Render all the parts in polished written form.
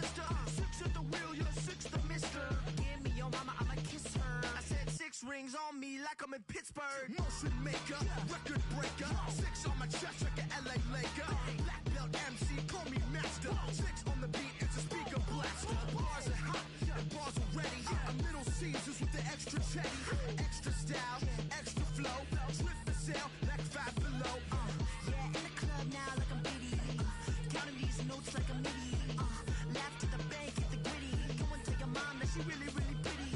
sister. 6 at the wheel, you're 6 the mister. Give me your mama, I'ma kiss her. I said 6 rings on me like I'm in Pittsburgh. Motion maker, record breaker. 6 on my chest like an LA Laker. Black belt MC, call me master. 6 on the beat, it's a speaker blaster. Bars are hot, and bars are ready. A Middle Caesars with the extra chetty. Extra style, extra flow. Trip for sale, like 5 below. Yeah, in the club now like I'm Biddy. Counting these notes like a MIDI. Laugh to the bank, hit the gritty. Go and tell your mom that she really, really pretty.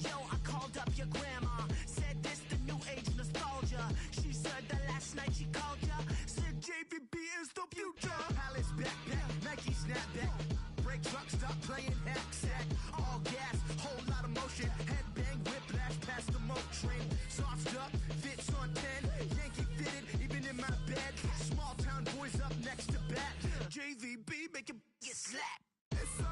Yo, I called up your grandma. Said this the new age nostalgia. She said that last night she called ya. Said JVB is the future. Palace backpack, Nike snapback. Break truck, stop playing hack sack. All gas, whole lot of motion. Headbang, whiplash past the moat train. Sauced up, fits on 10. Yankee fitted, even in my bed. Small town boys up next to bat. JVB make it get slapped. It's so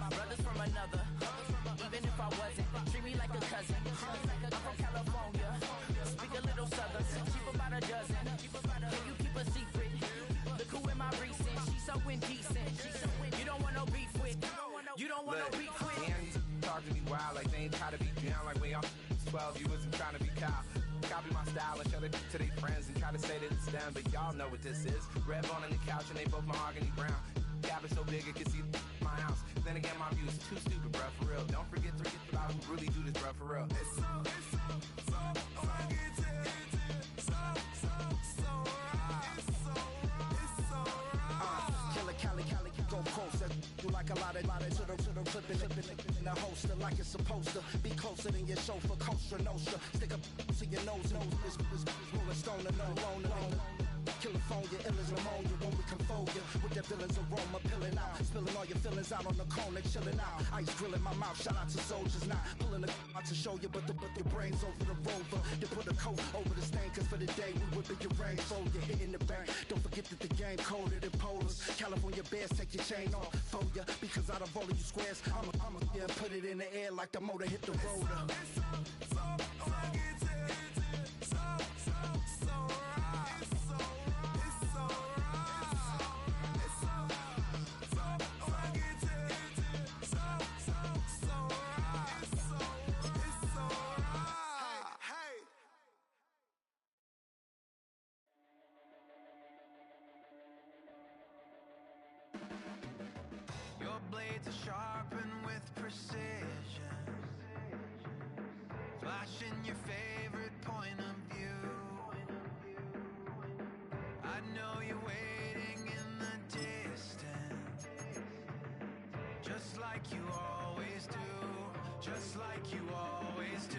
brothers from another. Even if I wasn't, treat me like a cousin. I'm from California, speak a little southern. Cheap about a dozen. Can you keep a secret? Look who in my recent. She's so indecent. You don't want no beef with. You don't want no beef with. Man, these talk to me wild like they ain't try to be down like when y'all 12. You wasn't trying to be Kyle. Copy my style and show it to their friends and try to say that it's them, but y'all know what this is. Red bone on the couch and they both mahogany brown. Cabin so big it can see my house. Then again, my view is too stupid, bruh, for real. Don't forget to get about who really do this, bruh, for real. It's so Killer Cali, go closer. You like a lot of to the flipping in the holster like it's supposed to be closer than your chauffeur, Costa Nostra. Stick up to your nose, this rolling stone and no loner. California, ill as pneumonia when we confold you with that villain's aroma, pilling out, spilling all your feelings out on the corner, chilling out. Ice grilling my mouth, shout out to soldiers now, pulling the out to show you, but your brains over the rover. They put a coat over the stain, cause for the day we whipping your range, fold you hitting the bank. Don't forget that the game colder than polars. California bears take your chain off for ya, because out of all of you squares, I'ma yeah, put it in the air like the motor hit the roller. Your blades are sharpened with precision, flashing your favorite point of view. I know you're waiting in the distance, just like you always do, just like you always do.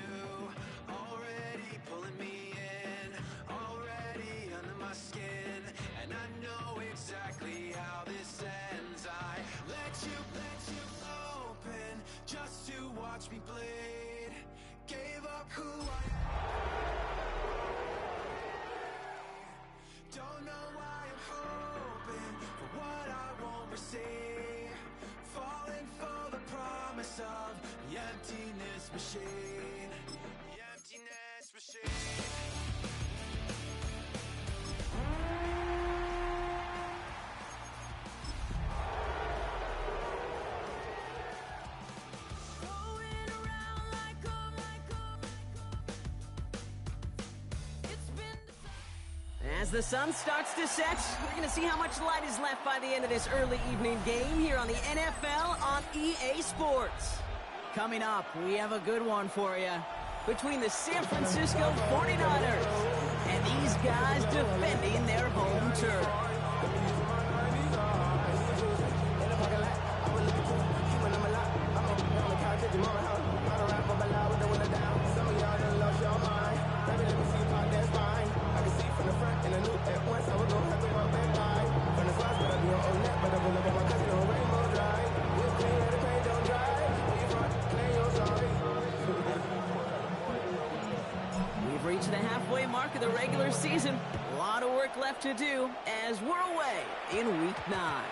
Already pulling me in, already under my skin, and I know exactly how this ends. I let you open just to watch me bleed. Gave up who I am. Don't know why I'm hoping for what I won't receive. Falling for the promise of the emptiness machine. The emptiness machine. As the sun starts to set, we're going to see how much light is left by the end of this early evening game here on the NFL on EA Sports. Coming up, we have a good one for you between the San Francisco 49ers and these guys defending their home turf. We've reached the halfway mark of the regular season. A lot of work left to do as we're away in Week 9.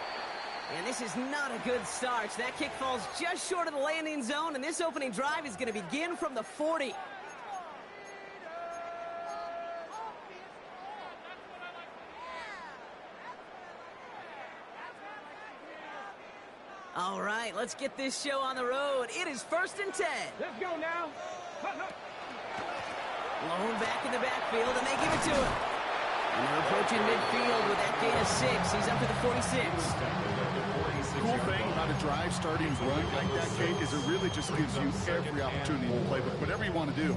And this is not a good start. That kick falls just short of the landing zone, and this opening drive is going to begin from the 40. All right, let's get this show on the road. It is 1st and 10. Let's go now. Lone back in the backfield, and they give it to him. And they're approaching midfield with that gain of 6. He's up to the 46. Cool thing about a drive starting run like that, Kate, is it really just gives you every opportunity to play with whatever you want to do.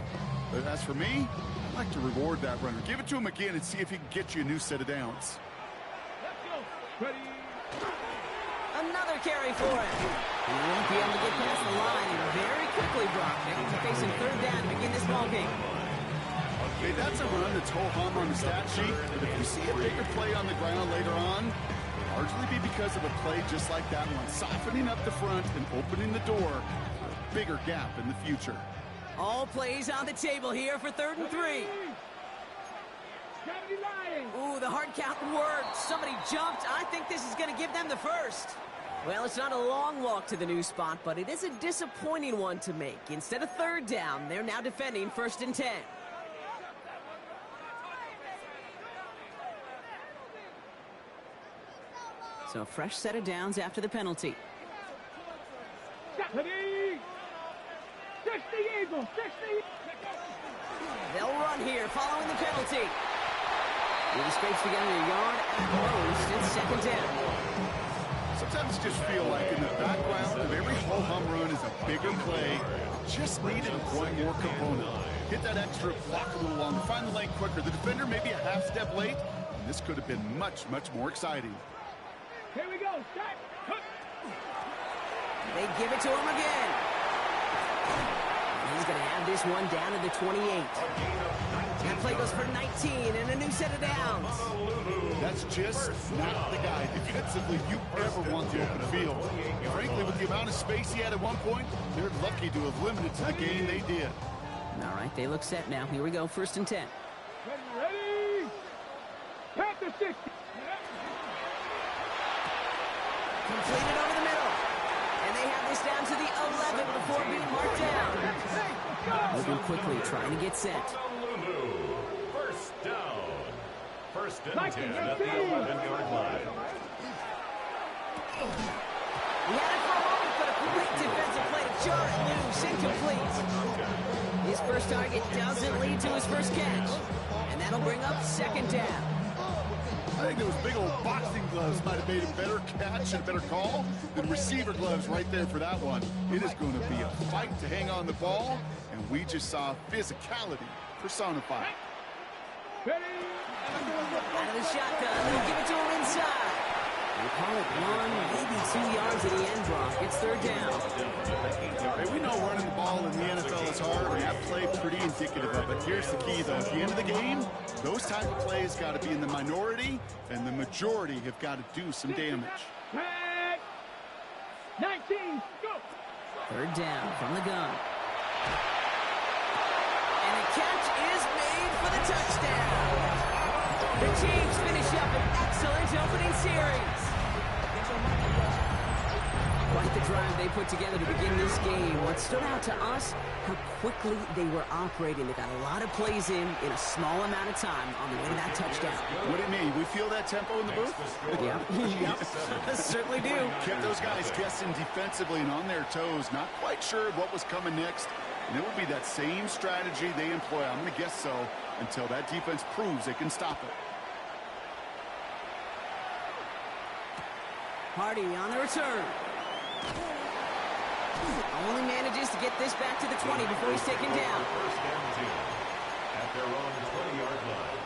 But as for me, I like to reward that runner. Give it to him again and see if he can get you a new set of downs. Let's go. Ready. Another carry for him. He won't be able to get past the line, and very quickly, Brock, they're facing 3rd down to begin this ballgame. Okay, that's a run that's ho-hum on the stat sheet, but if you see a bigger play on the ground later on, it'll largely be because of a play just like that one, softening up the front and opening the door for a bigger gap in the future. All plays on the table here for 3rd and 3. Ooh, the hard count worked. Somebody jumped. I think this is going to give them the first. Well, it's not a long walk to the new spot, but it is a disappointing one to make. Instead of 3rd down, they're now defending 1st and 10. So a fresh set of downs after the penalty. They'll run here following the penalty. He scrapes together a yard at most. It's 2nd down. Sometimes just feel like in the background of every ho-hum run is a bigger play. Just needed one more component. Hit that extra block a little longer. Find the lane quicker. The defender may be a half step late. And this could have been much, much more exciting. Here we go. Start. They give it to him again. He's going to have this one down to the 28. That play goes for 19 and a new set of downs. That's just not the guy defensively you ever want to open field. Frankly, with the amount of space he had at one point, they're lucky to have limited to the gain they did. All right, they look set now. Here we go, 1st and 10. Ready? Pass the 60. Completed over the middle. And they have this down to the 11 before being marked down. Moving quickly, trying to get set. 1st down. 1st and 10 at the 11-yard line. He had it for a moment, but a great defensive play to jar it loose, incomplete. His first target doesn't lead to his first catch. And that'll bring up 2nd down. I think those big old boxing gloves might have made a better catch and a better call than receiver gloves right there for that one. It is going to be a fight to hang on the ball, and we just saw physicality personified. Ready? Out of the shotgun, they'll give it to him inside. They call it 1, maybe 2 yards at the end, Brock. It's 3rd down. Hey, we know running the ball in the NFL is hard, and that play pretty indicative of it. Here's the key, though. At the end of the game, those type of plays got to be in the minority, and the majority have got to do some damage. 19, go! 3rd down from the gun. And the catch is made for the touchdown. The Chiefs finish up an excellent opening series. Quite the drive they put together to begin this game. What stood out to us, how quickly they were operating. They got a lot of plays in a small amount of time on the way to that touchdown. What do you mean? We feel that tempo in the booth? Yeah, yep. Certainly do. Kept those guys guessing defensively and on their toes, not quite sure what was coming next. And it will be that same strategy they employ, I'm going to guess so, until that defense proves they can stop it. Hardy on the return. Only manages to get this back to the 20 before he's taken down. 1st and 10 at their own 20-yard line.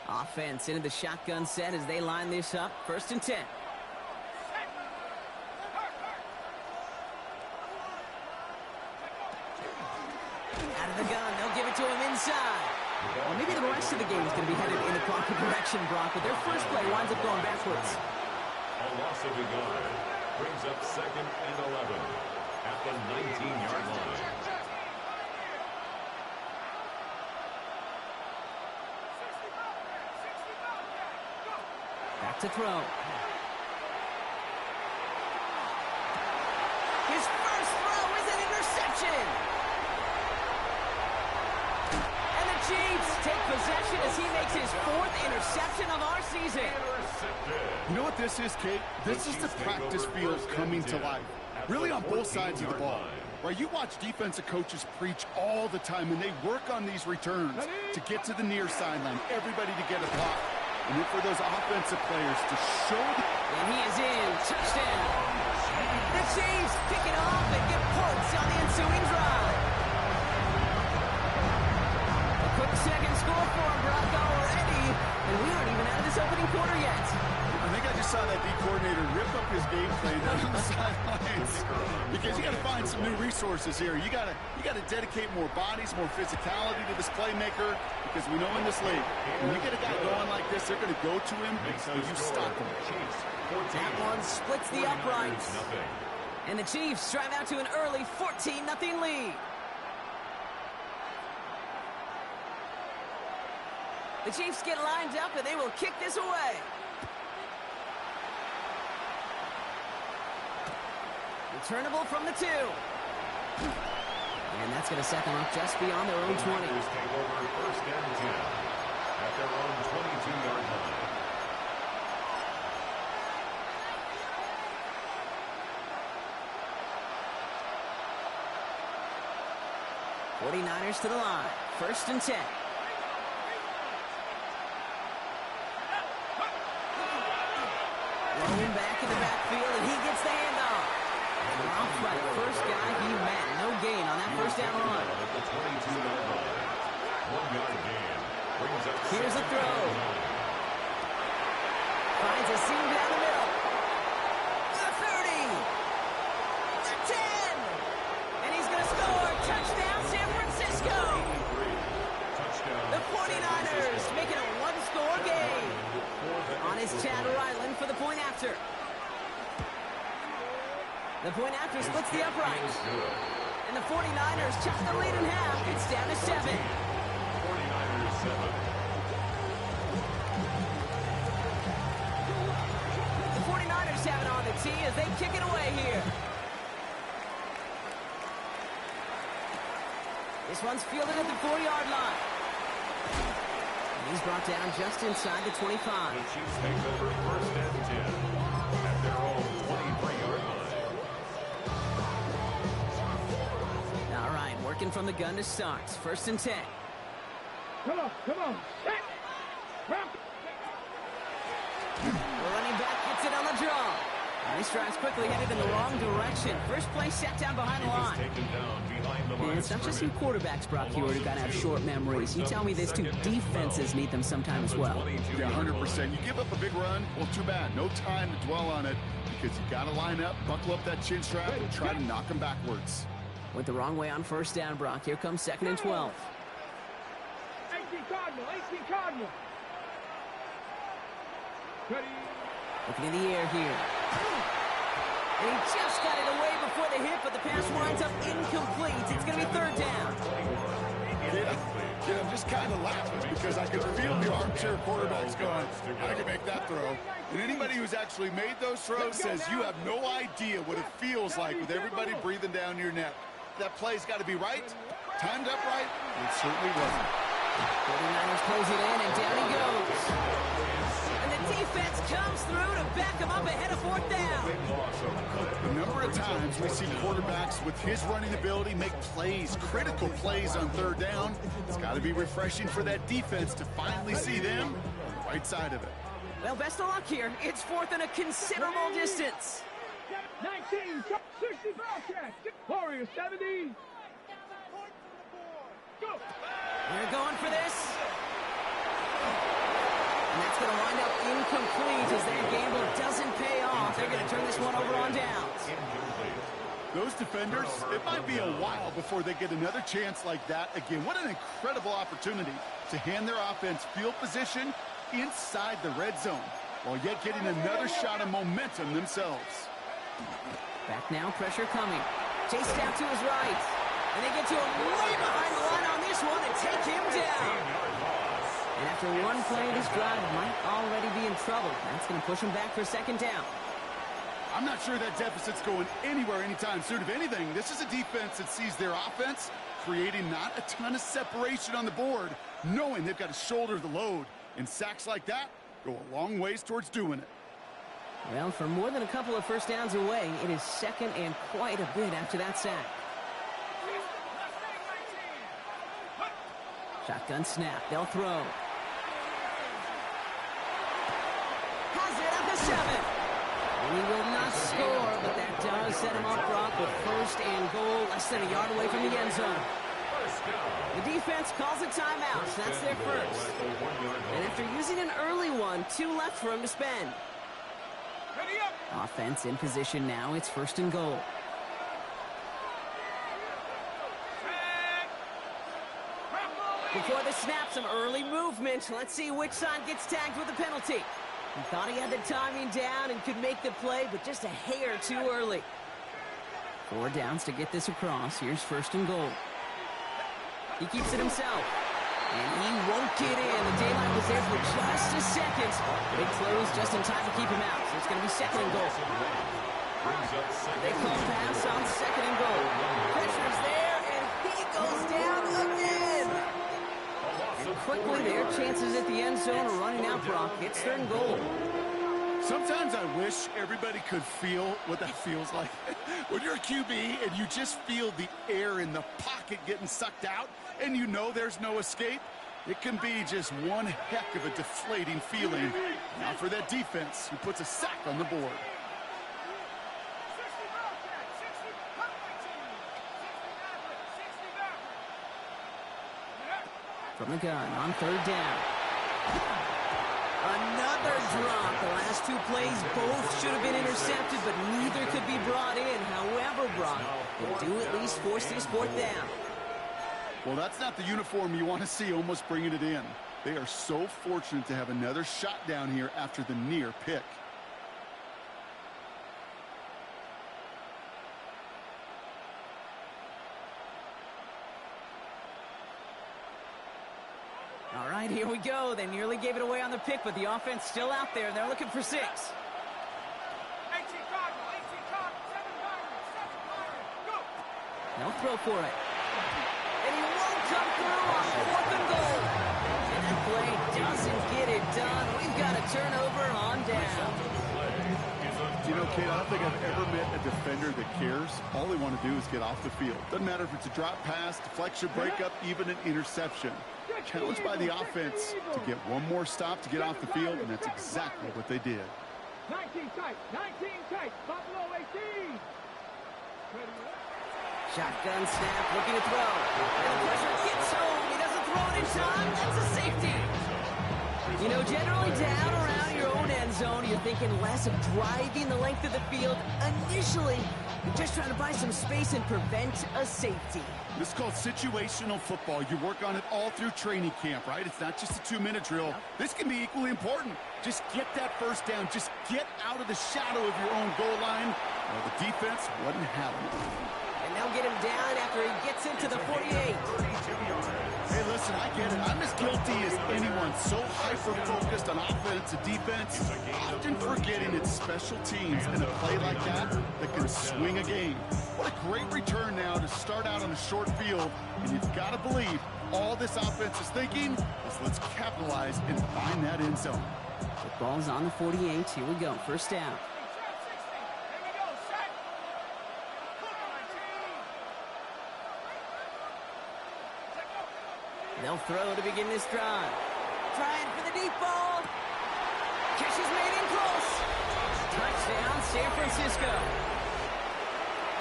Offense into the shotgun set as they line this up. 1st and 10. Out of the gun, they'll give it to him inside. Well, maybe the rest of the game is going to be headed in the proper direction, Brock, but their first play winds up going backwards. loss of a yard. Brings up 2nd and 11 at the 19-yard line. Back to throw. His first throw is an interception. And the Chiefs take possession as he makes his 4th interception of our season. You know what this is, Kate? This is the practice field coming to life. Really on both sides of the ball. Right, you watch defensive coaches preach all the time, and they work on these returns to get to the near sideline, everybody to get a block. And then for those offensive players to show the... And he is in. Touchdown. The Chiefs pick it off and get points on the ensuing drive. A quick second score for him, Brock, already. And we aren't even out of this opening quarter yet. I think I just saw that D coordinator rip up his game plan down on the sidelines. Because you got to find some new resources here. You got to dedicate more bodies, more physicality to this playmaker. Because we know in this league, when you get a guy going like this, they're going to go to him until you stop him. That one splits the uprights. And the Chiefs drive out to an early 14-0 lead. The Chiefs get lined up and they will kick this away. Returnable from the 2. And that's going to set them up just beyond their own 20. Take over 1st and 10 at their own 22-yard line. 49ers to the line. 1st and 10. Rolling back in the backfield, and he gets the handoff. Off by the first guy he met. No gain on that first down run. At the 22-yard line. 1-yard gain. Brings up Here's a throw. Finds a seam down the middle. The 30. The 10. And he's going to score. Touchdown, San Francisco. The 49ers make it a one-score game. On his Chad Ryland for the point after. The point after splits the uprights. And the 49ers chop the lead in half. It's down to 7. 49ers 7. The 49ers have it on the tee as they kick it away here. This one's fielded at the 4-yard line. And he's brought down just inside the 25. The Chiefs take over 1st and 10 at their own 23-yard line. All right, working from the gun to start. 1st and 10. Come on. Set. Drop. The running back gets it on the draw. And he strives quickly, headed in the wrong direction. First play set down behind the line. Taken down behind the line. And it's not just you quarterbacks, Brock, here who got to have short memories. You tell me these two defenses need them sometime as well. Yeah, 100%. You give up a big run, well, too bad. No time to dwell on it because you got to line up, buckle up that chin strap, and try to knock them backwards. Went the wrong way on 1st down, Brock. Here comes 2nd and 12. 18 Cardinal. Ready. Looking in the air here. And he just got it away before the hit, but the pass winds up incomplete. It's going to be 3rd down. Kid, I'm just kind of laughing because I can feel the armchair quarterbacks going, I can make that throw. And anybody who's actually made those throws says you have no idea what it feels like with everybody breathing down your neck. That play's got to be right, timed up right, and it certainly wasn't. 49ers close it in, and down he goes. And the defense comes through to back him up ahead of 4th down. A number of times we see quarterbacks with his running ability make plays, critical plays on 3rd down. It's got to be refreshing for that defense to finally see them on the right side of it. Well, best of luck here. It's 4th and a considerable distance. 19, 60 Bobcats. Warriors 70. Go. They're going for this. And that's going to wind up incomplete as that gamble doesn't pay off. They're going to turn this one over on downs. Those defenders, it might be a while before they get another chance like that again. What an incredible opportunity to hand their offense field position inside the red zone. while yet getting another shot of momentum themselves. Back now, pressure coming. Chase down to his right. And they get to him way behind the line on this one and take him down. And after one play, this drive might already be in trouble. That's going to push him back for second down. I'm not sure that deficit's going anywhere anytime soon. If anything, this is a defense that sees their offense creating not a ton of separation on the board, knowing they've got to shoulder the load. And sacks like that go a long ways towards doing it. Well, for more than a couple of first downs away, it is second and quite a bit after that sack. Shotgun snap. They'll throw. Has it at the 7. He will not score, but that does set him up Brock with first and goal, less than a yard away from the end zone. The defense calls a timeout, so that's their first. And after using an early one, 2 left for him to spend. Offense in position now. It's first and goal. Before the snap, some early movement. Let's see which side gets tagged with a penalty. He thought he had the timing down and could make the play, but just a hair too early. 4 downs to get this across. Here's first and goal. He keeps it himself. And he won't get in. The daylight was there for just a second. Big close just in time to keep him out. So it's going to be second and goal. They call pass on second and goal. Pressure's there, and he goes down again. And quickly, their chances at the end zone are running out, Brock. It's third and goal. Sometimes I wish everybody could feel what that feels like. When you're a QB and you just feel the air in the pocket getting sucked out and you know there's no escape, it can be just one heck of a deflating feeling. Now for that defense, who puts a sack on the board. From the gun on third down. Another drop. The last 2 plays both should have been intercepted, but neither could be brought in. However, Brock will do at least force this fourth down. Well, that's not the uniform you want to see almost bringing it in. They are so fortunate to have another shot down here after the near pick. All right, here we go. They nearly gave it away on the pick, but the offense still out there. They're looking for 6. 18 Cardinal, 18 Cardinal, 7 Cardinal, 7 Cardinal, go! No throw for it. And he won't come through on fourth and goal. And that play doesn't get it done. We've got a turnover on down. You know, Kate, I don't think I've ever met a defender that cares. All they want to do is get off the field. Doesn't matter if it's a drop pass, deflection, breakup, even an interception. Challenged by the offense to get one more stop to get off the field, and that's exactly what they did. 19 tight, Buffalo 18. Shotgun snap, looking to throw. And the pressure gets home. He doesn't throw it in time. That's a safety. You know, generally down around your own end zone, you're thinking less of driving the length of the field. Initially, you're just trying to buy some space and prevent a safety. This is called situational football. You work on it all through training camp, right? It's not just a 2-minute drill. This can be equally important. Just get that first down. Just get out of the shadow of your own goal line. Well, the defense wasn't having it. And they'll get him down after he gets into the 48. Hey, listen, I get it. I'm as guilty as anyone. So hyper-focused on offense and defense, often forgetting it's special teams in a play like that that can swing a game. What a great return now to start out on a short field, and you've got to believe all this offense is thinking is let's capitalize and find that end zone. Football's on the 48. Here we go. First down. They'll throw to begin this drive. Trying for the deep ball. Catch is made in close. Touchdown, San Francisco.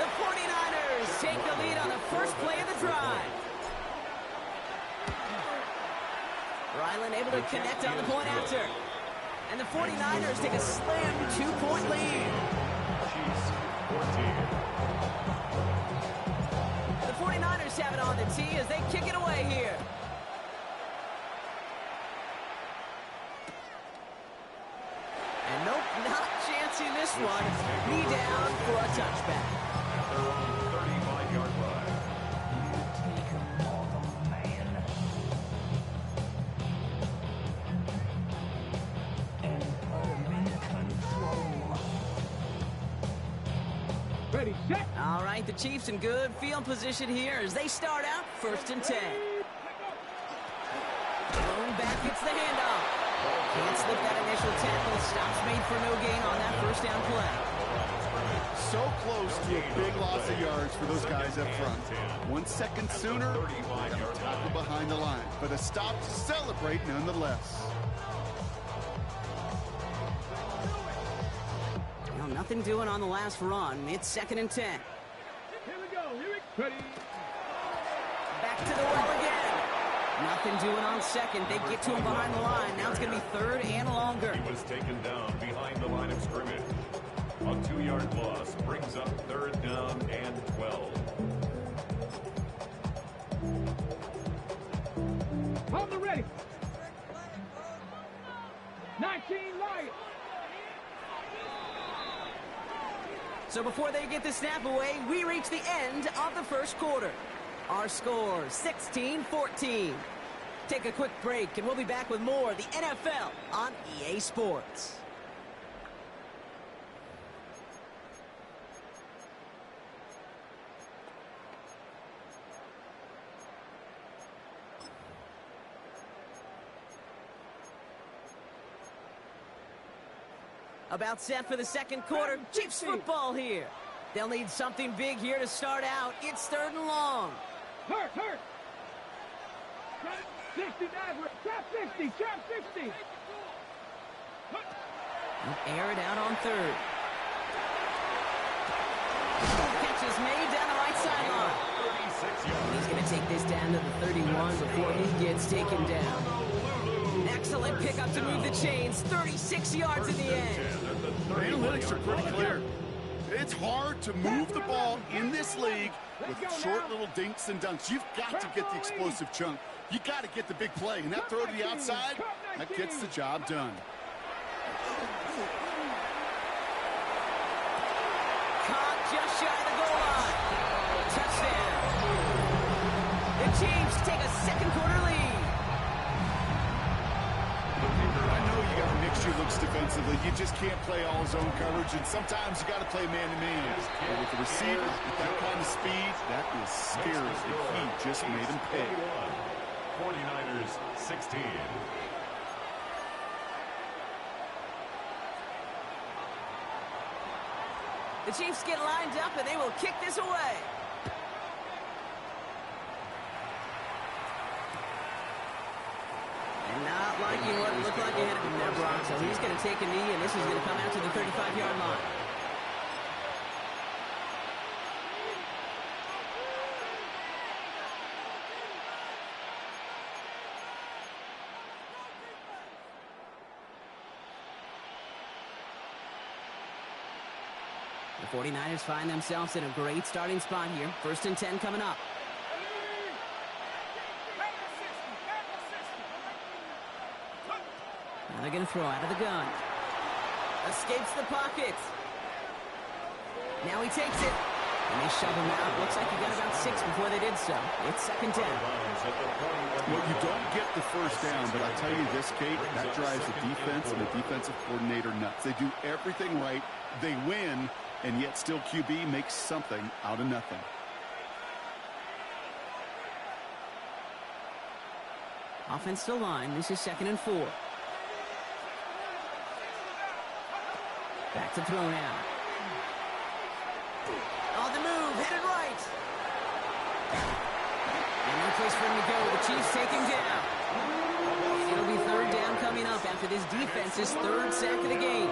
The 49ers take the lead on the first play of the drive. Ryland able to connect on the point after. And the 49ers take a slam 2-point lead. The 49ers have it on the tee as they kick it away here. one. Knee down for a touchback. At their own 35-yard line. Ready, set. All right, the Chiefs in good field position here as they start out 1st and 10. Thrown back, gets the handoff. Can't slip that initial tackle. Stops made for no gain on that first down play. So close to a big loss of yards for those guys up front. 1 second sooner, and a tackle behind the line. But a stop to celebrate nonetheless. Well, nothing doing on the last run. It's 2nd and 10. Here we go. Here we go. Ready. Back to the well again. Nothing doing on 2nd. They get to him behind the line. Now it's going to be 3rd and longer. He was taken down behind the line of scrimmage. A 2-yard loss brings up 3rd down and 12. On the ready. 19 Lions. So before they get the snap away, we reach the end of the first quarter. Our score, 16-14. Take a quick break, and we'll be back with more of the NFL on EA Sports. About set for the second quarter. Chiefs football here. They'll need something big here to start out. It's 3rd and long. Hurt. Trap 60, trap 60, trap 60. Air it out on 3rd. Catch is made down the right sideline. 36 yards. He's going to take this down to the 31 before he gets taken down. Excellent pickup to move the chains. 36 yards in the end. The analytics are pretty clear. It's hard to move the ball in this league with short little dinks and dunks. You've got to get the explosive chunk. You got to get the big play. And that throw to the outside, that gets the job done. Caught just shy of the goal line. Touchdown. The Chiefs take a second quarter lead. I know you got to mix your looks defensively. You just can't play all zone coverage, and sometimes you got to play man-to-man. But with the receiver, with that kind of speed, that is scary. And he just made him pay. 49ers 16. The Chiefs get lined up, and they will kick this away. And not liking what looked like ahead of him there, Brock. So he's going to take a knee, and this is going to come out to the 35-yard line. The 49ers find themselves in a great starting spot here. 1st and 10 coming up. Now they're going to throw out of the gun. Escapes the pocket. Now he takes it. And they shove him out. Looks like he got about 6 before they did so. It's 2nd down. Well, you don't get the first down, but I'll tell you this, Kate, that drives the defense and the defensive coordinator nuts. They do everything right. They win, and yet still QB makes something out of nothing. Offensive line. This is 2nd and 4. Back to throw now. On the move, headed right. And no place for him to go. The Chiefs take him down. It'll be 3rd down coming up after this defense's 3rd sack of the game.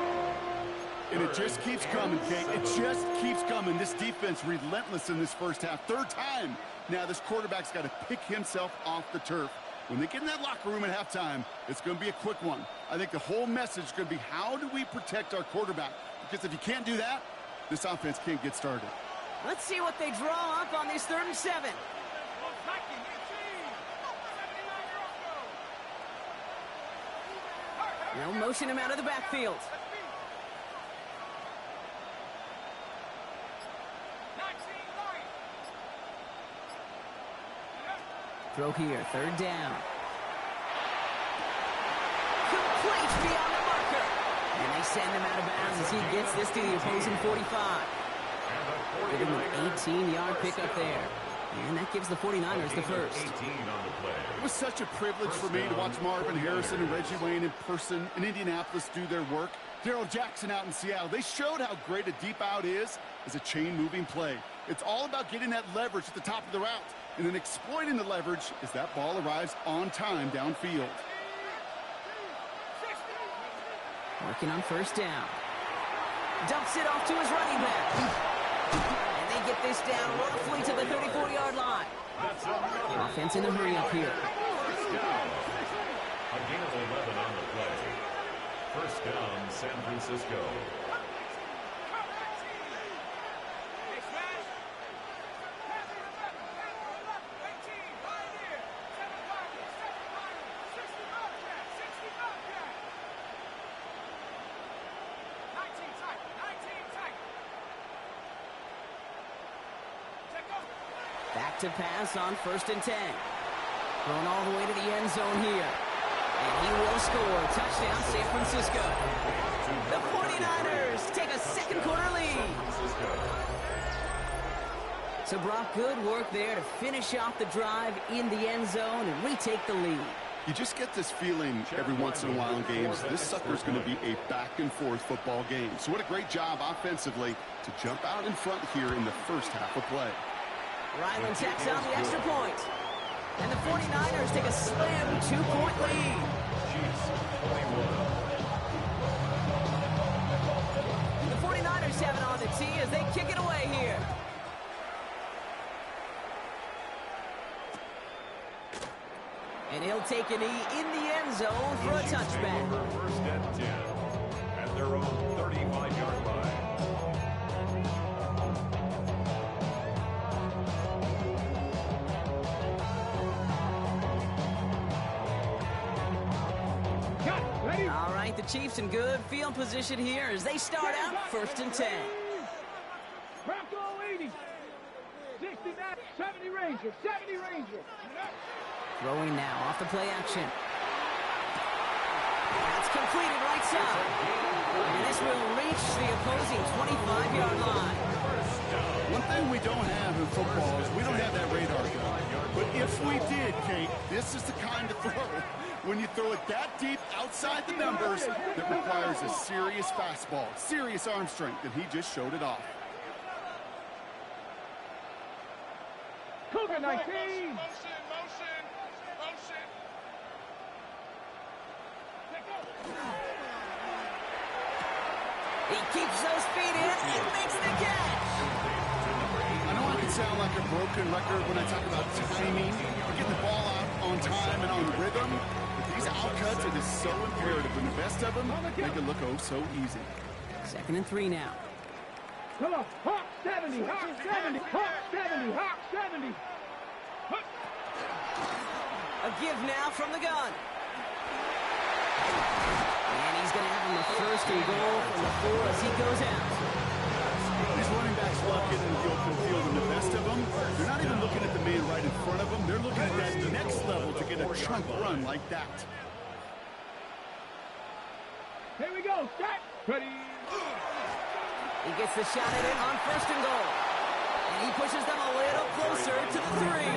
And it just keeps coming, Kate. It just keeps coming. This defense relentless in this first half. 3rd time. Now this quarterback's got to pick himself off the turf. When they get in that locker room at halftime, it's going to be a quick one. I think the whole message is going to be, how do we protect our quarterback? Because if you can't do that, this offense can't get started. Let's see what they draw up on this 3rd and 7. They'll motion him out of the backfield. Throw here, third down. Complete beyond the marker. And they send him out of bounds as he gets this to the opposing 45. Give him an 18-yard pickup there. And that gives the 49ers the first. It was such a privilege for me to watch Marvin Harrison and Reggie Wayne in person in Indianapolis do their work. Darrell Jackson out in Seattle. They showed how great a deep out is as a chain-moving play. It's all about getting that leverage at the top of the route and then exploiting the leverage as that ball arrives on time downfield. Working on first down. Dumps it off to his running back. And they get this down roughly to the 34-yard line. Offense in the hurry up here. A gain of 11 on the play. First down, San Francisco. Back to pass on first and 10. Thrown all the way to the end zone here. And he will score. Touchdown, San Francisco. The 49ers take a second quarter lead. So, Brock, good work there to finish off the drive in the end zone and retake the lead. You just get this feeling every once in a while in games, this sucker's going to be a back-and-forth football game. So what a great job offensively to jump out in front here in the first half of play. Ryland tacks on the extra point. And the 49ers take a slim 2-point lead. The 49ers have it on the tee as they kick it away here. And he'll take a knee in the end zone for a touchback. First and 10 at their own 35-yard line. All right, the Chiefs in good field position here as they start out first and 10. Bronco 80. 69, 70 Ranger, 70 Ranger. Throwing now off the play action. That's completed right side. And this will reach the opposing 25-yard line. One thing we don't have in football is we don't have that radar gun. But if we did, Kate, this is the kind of throw when you throw it that deep outside the numbers that requires a serious fastball, serious arm strength, and he just showed it off. Cougar 19. He keeps those feet in and makes the catch. I know I can sound like a broken record when I talk about timing, getting the ball out on time and on rhythm, but these outcuts, it is so imperative. And the best of them make it look oh so easy. Second and 3 now. Come on, Hawk 70, Hawk 70, Hawk 70, Hawk 70. A give now from the gun. And he's going to have him the first and goal from the 4 as he goes out. These running backs love getting in the open field, and the best of them, they're not even looking at the man right in front of them. They're looking at that next level to get a chunk run like that. Here we go, start. Ready. He gets the shot at it on first and goal. And he pushes them a little closer to the 3.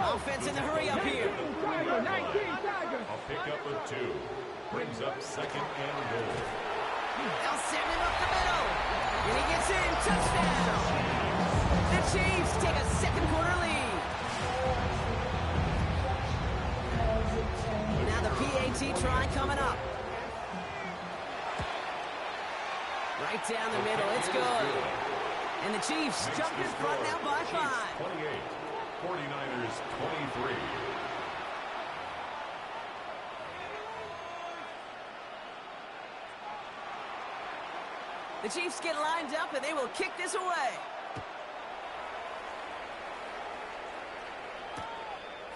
Offense in the hurry up here. Tiger, 19, Tiger. A pickup of 2 brings up second and goal. They'll send him up the middle. And he gets in. Touchdown. The Chiefs take a second quarter lead. Now the PAT try coming up. Right down the middle. It's good. And the Chiefs jump in front now by 5. 28, 49ers 23. The Chiefs get lined up and they will kick this away.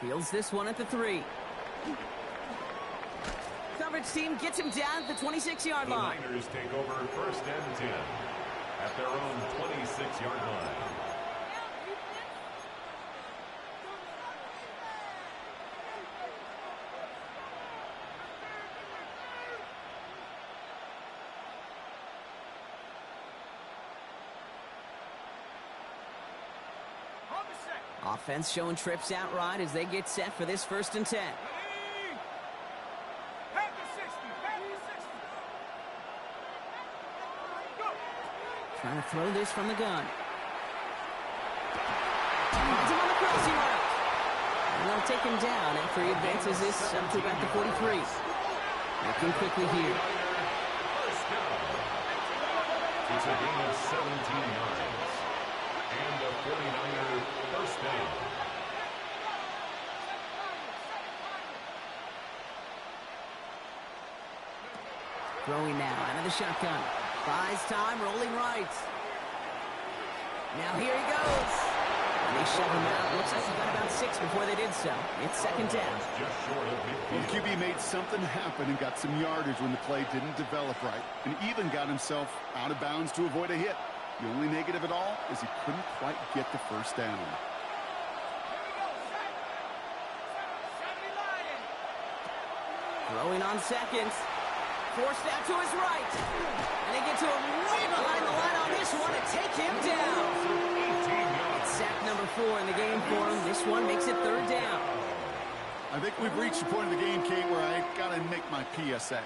Fields this one at the 3. Coverage team gets him down at the 26-yard line. The Niners take over first and 10 at their own 26-yard line. Offense showing trips out right as they get set for this 1st and 10. Trying to throw this from the gun. Finds him on the crossing route. And they'll take him down after he advances this up to about the 43. Looking quickly here. It's a gain of 17 yards. And a 49er first down. Throwing now out of the shotgun. Buys time, rolling right. Now here he goes. And they shove him out. Looks like he got about 6 before they did so. It's 2nd down. Well, QB made something happen and got some yardage when the play didn't develop right, and even got himself out of bounds to avoid a hit. The only negative at all is he couldn't quite get the 1st down. Throwing on 2nd. Forced out to his right. And they get to him way behind the line on this one and take him down. It's sack number 4 in the game for him. This one makes it 3rd down. I think we've reached the point of the game, Kate, where I got to make my PSA.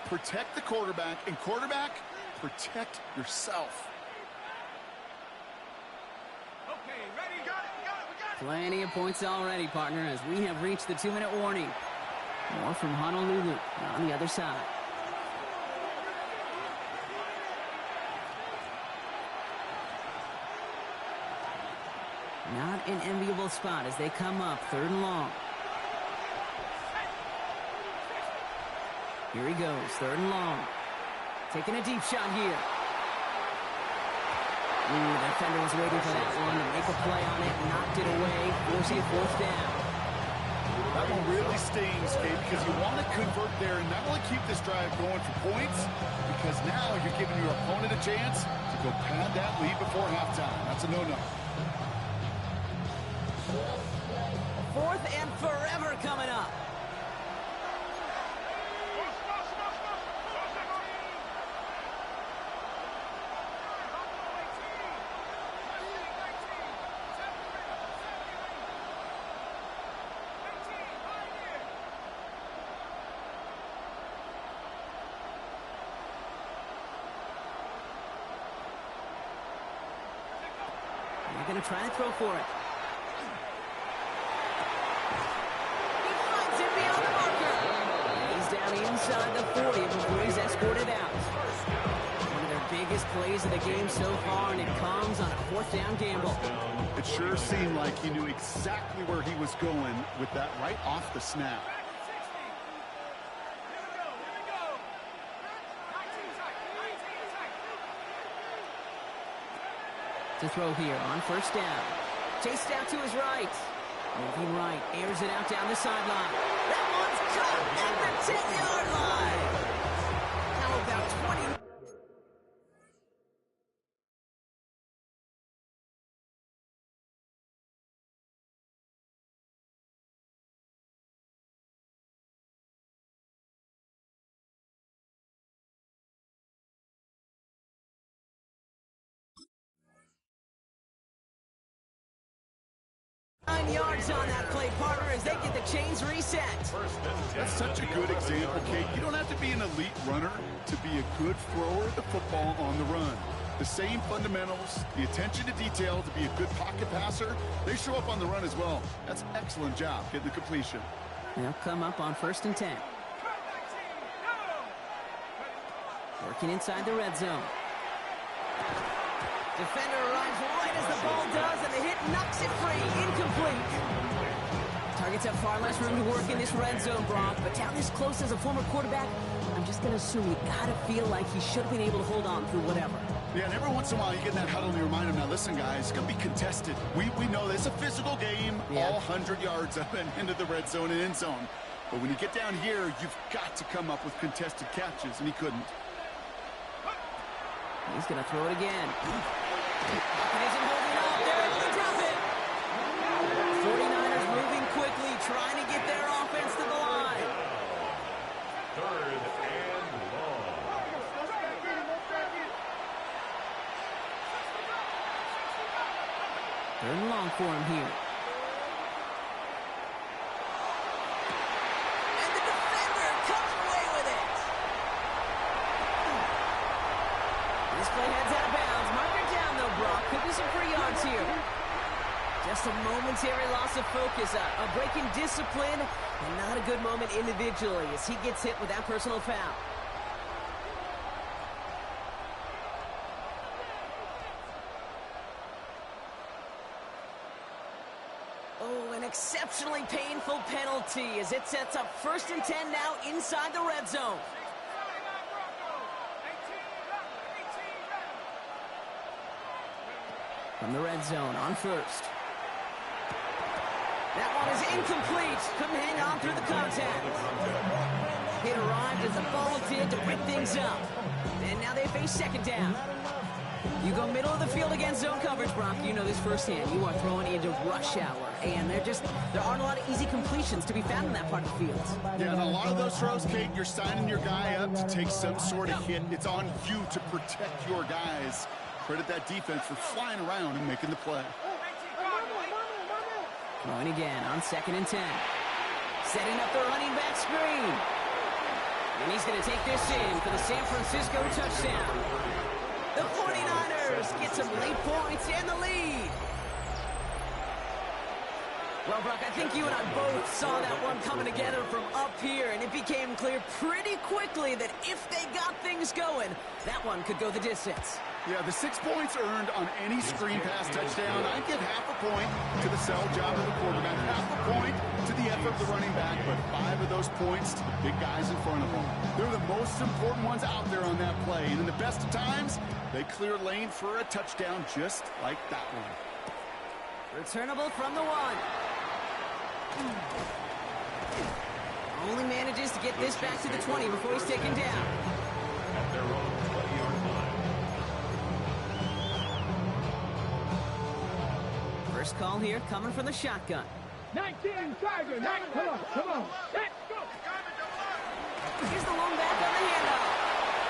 Protect the quarterback, and quarterback, protect yourself. Okay, ready? Got it, we got it. Plenty of points already, partner, as we have reached the 2-minute warning. More from Honolulu on the other side. Not an enviable spot as they come up 3rd and long. Here he goes, 3rd and long. Taking a deep shot here. Ooh, the defender was waiting for that one to make a play on it, knocked it away, forcing a 4th down. That one really stings, Kate, because you want to convert there and not only keep this drive going for points, because now you're giving your opponent a chance to go pad that lead before halftime. That's a no-no. 4th and forever coming up. They're going to try to throw for it. He finds it beyond the marker. He's down inside the 40 before he's escorted out. One of their biggest plays of the game so far, and it comes on a 4th down gamble. It sure seemed like he knew exactly where he was going with that right off the snap. To throw here on 1st down. Chased out to his right. Moving right, airs it out down the sideline. That one's caught at the 10-yard line. Now about 20. Yards on that play, partner, as they get the chains reset. That's such a good example, Kate. You don't have to be an elite runner to be a good thrower of the football on the run. The same fundamentals, the attention to detail to be a good pocket passer, they show up on the run as well. That's an excellent job getting the completion. They'll come up on 1st and 10. Working inside the red zone. Defender arrives right as the ball does, and the hit knocks it free. Incomplete. Targets have far less room to work in this red zone, Brock, but down this close as a former quarterback, I'm just going to assume you got to feel like he should have been able to hold on through whatever. Yeah, and every once in a while you get in that huddle and you remind him, now listen, guys, it's going to be contested. We know this is a physical game, all 100 yards up and into the red zone and end zone. But when you get down here, you've got to come up with contested catches, and he couldn't. He's going to throw it again. Isn't holding up. They're able to drop it. 49ers moving quickly, trying to get their offense to the line. 3rd and long. 3rd and long for him here. Just a momentary loss of focus, a break in discipline, and not a good moment individually as he gets hit with that personal foul. Oh, an exceptionally painful penalty as it sets up 1st and 10 now inside the red zone. From the red zone on 1st. That one is incomplete. Couldn't hang on through the contact. It arrived as the ball did to break things up. And now they face 2nd down. You go middle of the field against zone coverage, Brock. You know this firsthand. You are throwing into rush hour. And there aren't a lot of easy completions to be found in that part of the field. Yeah, and a lot of those throws, Kate, you're signing your guy up to take some sort of hit. It's on you to protect your guys. Credit that defense for flying around and making the play. Going again on 2nd and 10. Setting up the running back screen. And he's going to take this in for the San Francisco touchdown. The 49ers get some late points and the lead. Well, Brock, I think you and I both saw that one coming together from up here, and it became clear pretty quickly that if they got things going, that one could go the distance. Yeah, the 6 points earned on any screen pass touchdown. I'd give half a point to the sell job of the quarterback, half a point to the effort of the running back, but 5 of those points to the big guys in front of them. They're the most important ones out there on that play, and in the best of times, they clear lane for a touchdown just like that one. Returnable from the 1. Only manages to get this back to the 20 before he's taken down. At their own 20-yard line. First call here coming from the shotgun. 19 Tiger. Come on. Let's go. Here's the lone back on the handoff.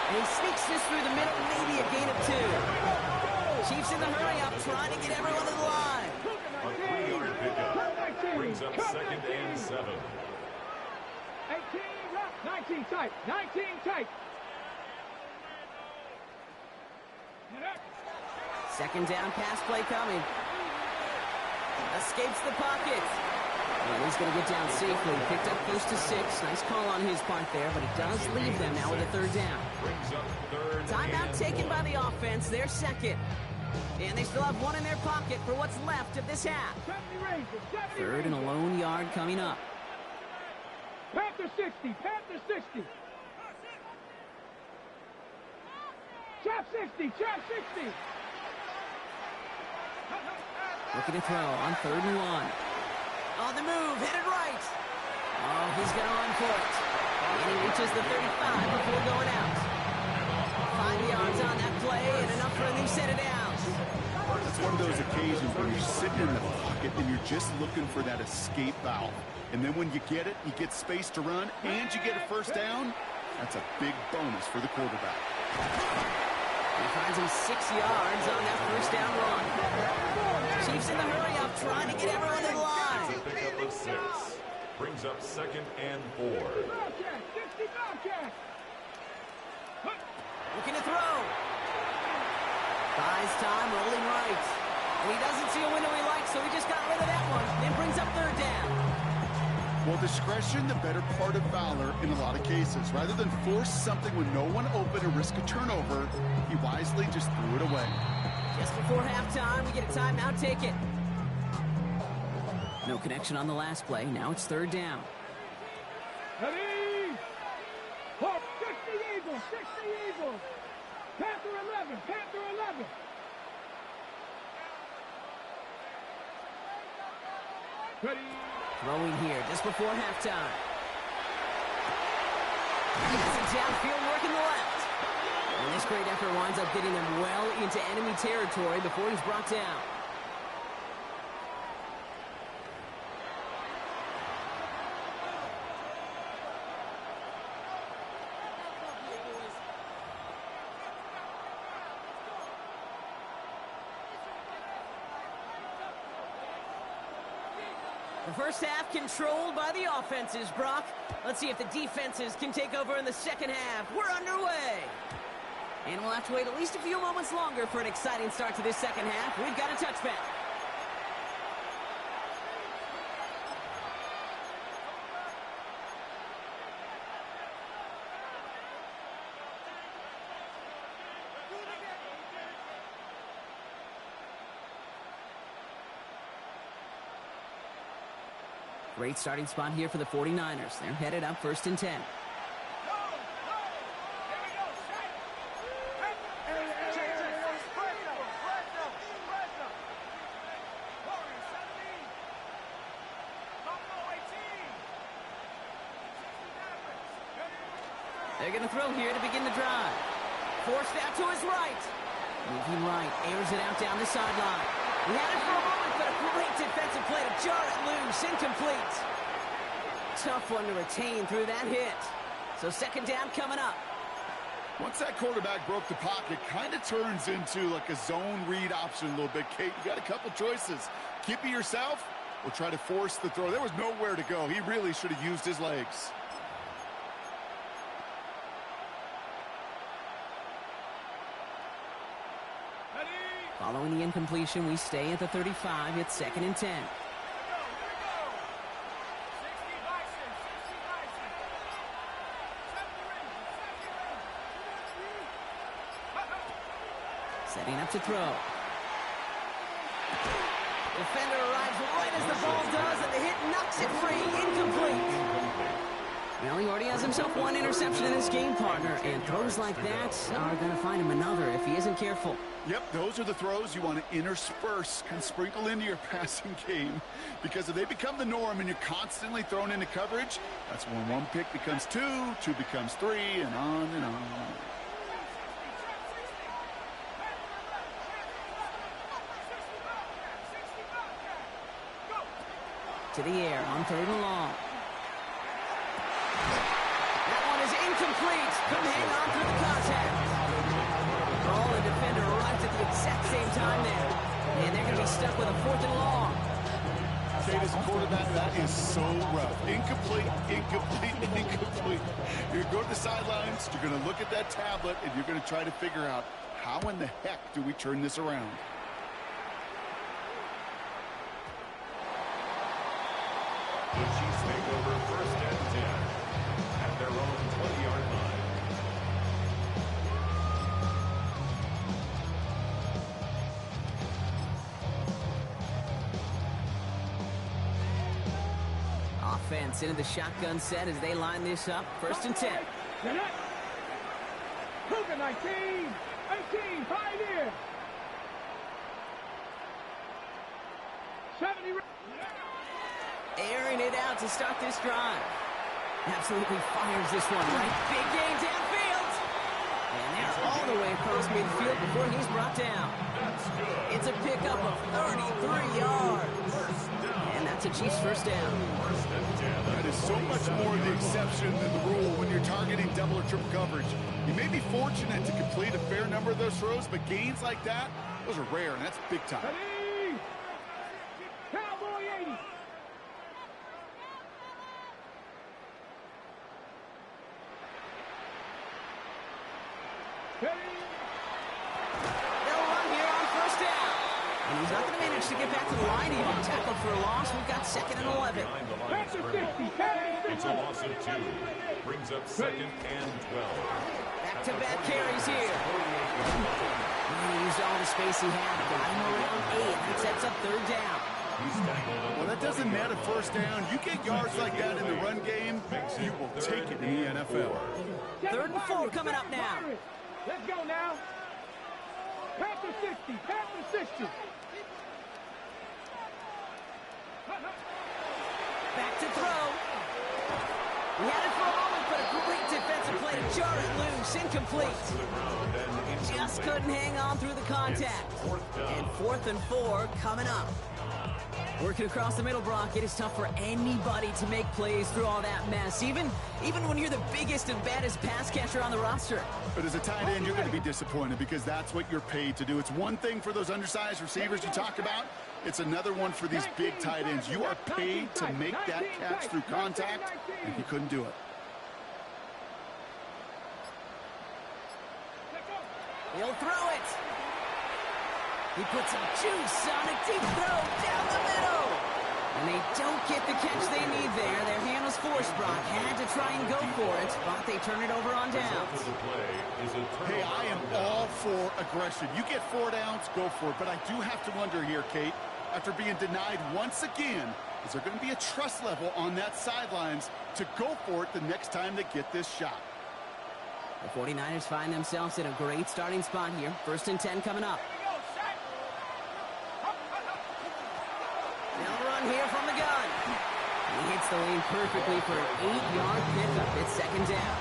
And he sneaks this through the middle, maybe a gain of 2. Chiefs in the hurry up, trying to get everyone to the line. A 3-yard pickup brings up 2nd and 7. 18 left. 19 tight. 19 tight. 2nd down pass play coming. Escapes the pocket. And he's going to get down safely. Picked up close to 6. Nice call on his part there, but it does leave them now with a 3rd down. Brings up 3rd Timeout taken by the offense. Their 2nd. And they still have 1 in their pocket for what's left of this half. 3rd and a lone yard coming up. Panther 60. Panther 60. Chap 60. Chap 60. Looking to throw on 3rd and 1. On the move, headed right. Oh, he's going to run for it. And he reaches the 35 before going out. 5 yards on that play and enough for a new set of downs. It's one of those occasions where you're sitting in the pocket and you're just looking for that escape valve. And then when you get it, you get space to run, and you get a 1st down. That's a big bonus for the quarterback. He finds him 6 yards on that 1st down run. Chiefs in the hurry up, trying to get everyone to the line. A pickup of 6. Brings up 2nd and 4. Looking to throw. Buys time, rolling right. And he doesn't see a window he likes, so he just got rid of that one. Then brings up 3rd down. Well, discretion, the better part of valor in a lot of cases. Rather than force something with no one open and risk a turnover, he wisely just threw it away. Just before halftime, we get a timeout ticket. No connection on the last play. Now it's 3rd down. Ready? Hawk, 60 Eagles. 60 Eagles. Panther 11. Panther 11. Ready? Throwing here just before halftime. Gets it downfield, working the left. And this great effort winds up getting him well into enemy territory before he's brought down. The first half controlled by the offenses, Brock. Let's see if the defenses can take over in the 2nd half. We're underway. And we'll have to wait at least a few moments longer for an exciting start to this 2nd half. We've got a touchback. Great starting spot here for the 49ers. They're headed up 1st and 10. They're going to throw here to begin the drive. Forced out to his right. Moving right, airs it out down the sideline. He had it for a moment, but a great defensive play to jar it loose. Incomplete. Tough one to retain through that hit. So 2nd down coming up. Once that quarterback broke the pocket, kind of turns into like a zone read option a little bit. Kate, you got a couple choices. Keep it yourself or try to force the throw. There was nowhere to go. He really should have used his legs. Following the incompletion, we stay at the 35. It's 2nd and 10. Setting up to throw. Defender arrives right as the ball does, and the hit knocks it free. Incomplete. Well, he already has himself one interception in this game, partner, and throws like that are going to find him another if he isn't careful. Yep, those are the throws you want to intersperse and sprinkle into your passing game, because if they become the norm and you're constantly thrown into coverage, that's when one pick becomes two, two becomes three, and on and on. To the air on 3rd and long. That one is incomplete. Couldn't hang on through the contact. Oh, the defender arrived at the exact same time there. And they're going to be stuck with a 4th and long. Kate, as a quarterback, that is so rough. Incomplete, incomplete, incomplete. You're going to go to the sidelines, you're going to look at that tablet, and you're going to try to figure out how in the heck do we turn this around. The Chiefs take over 1st and 10 at their own 20-yard line. Offense into the shotgun set as they line this up. 1st and 10. Cougar 19, 18, Pioneer. 70. Airing it out to start this drive. Absolutely fires this one right. Big game downfield. And they're all the way across midfield before he's brought down. It's a pickup of 33 yards. And that's a Chiefs 1st down. That is so much more the exception than the rule when you're targeting double or triple coverage. You may be fortunate to complete a fair number of those throws, but gains like that, those are rare, and that's big time. Cowboy 80. They'll run here on 1st down. And he's not going to manage to get back to the line. He got tackled for a loss. We've got 2nd and 11. Behind the line of scrimmage. It's a loss of 2. Brings up 2nd and 12. Back-to-back carries here. And he used all the space he had. Got him around 8. That sets up 3rd down. Well, that doesn't matter 1st down. You get yards like that in the run game, you will take it in the NFL. 3rd and 4 coming up now. Let's go now. Panther 60, Panther 60. Back to throw. He had it for a moment, but a great defensive play to jar it loose. Incomplete. Just couldn't hang on through the contact. And 4th and 4 coming up. Working across the middle, Brock, it is tough for anybody to make plays through all that mess, even when you're the biggest and baddest pass catcher on the roster. But as a tight end, you're going to be disappointed because that's what you're paid to do. It's one thing for those undersized receivers you talk about. It's another one for these big tight ends. You are paid to make that catch through contact, and he couldn't do it. He'll throw it. He puts some juice on a deep throw down the middle. And they don't get the catch they need there. Their hand was forced, Brock. Had to try and go for it, but they turn it over on downs. Hey, I am all for aggression. You get 4 downs, go for it. But I do have to wonder here, Kate, after being denied once again, Is there going to be a trust level on that sidelines to go for it the next time they get this shot? The 49ers find themselves in a great starting spot here. 1st and 10 coming up. They'll run here from the gun. He hits the lane perfectly for an 8-yard pickup. It's 2nd down.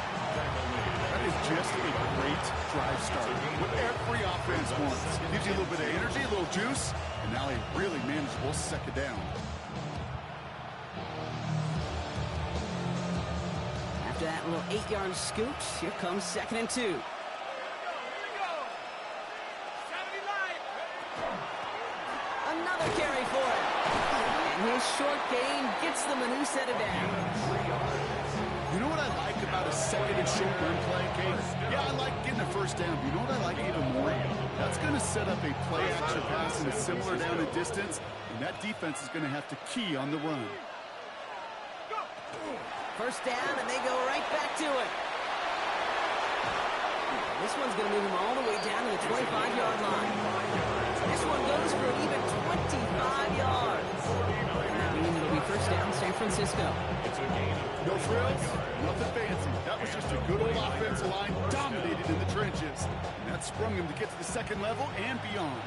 That is just a great drive start. What every offense wants. Gives you a little bit of energy, a little juice, and now a really manageable 2nd down. After that little 8-yard scoot, here comes 2nd and 2. Another carry for him. And his short gain gets them a new set of downs. You know what I like about a 2nd and short run play, Kate? Yeah, I like getting a 1st down, but you know what I like even more? That's going to set up a play-action pass in a similar down and distance, and that defense is going to have to key on the run. 1st down, and they go right back to it. This one's going to move him all the way down to the 25-yard line. This one goes for even 25 yards. And that means it'll be 1st down, San Francisco. No frills, nothing fancy. That was just a good old offensive line dominated in the trenches. And that sprung him to get to the 2nd level and beyond.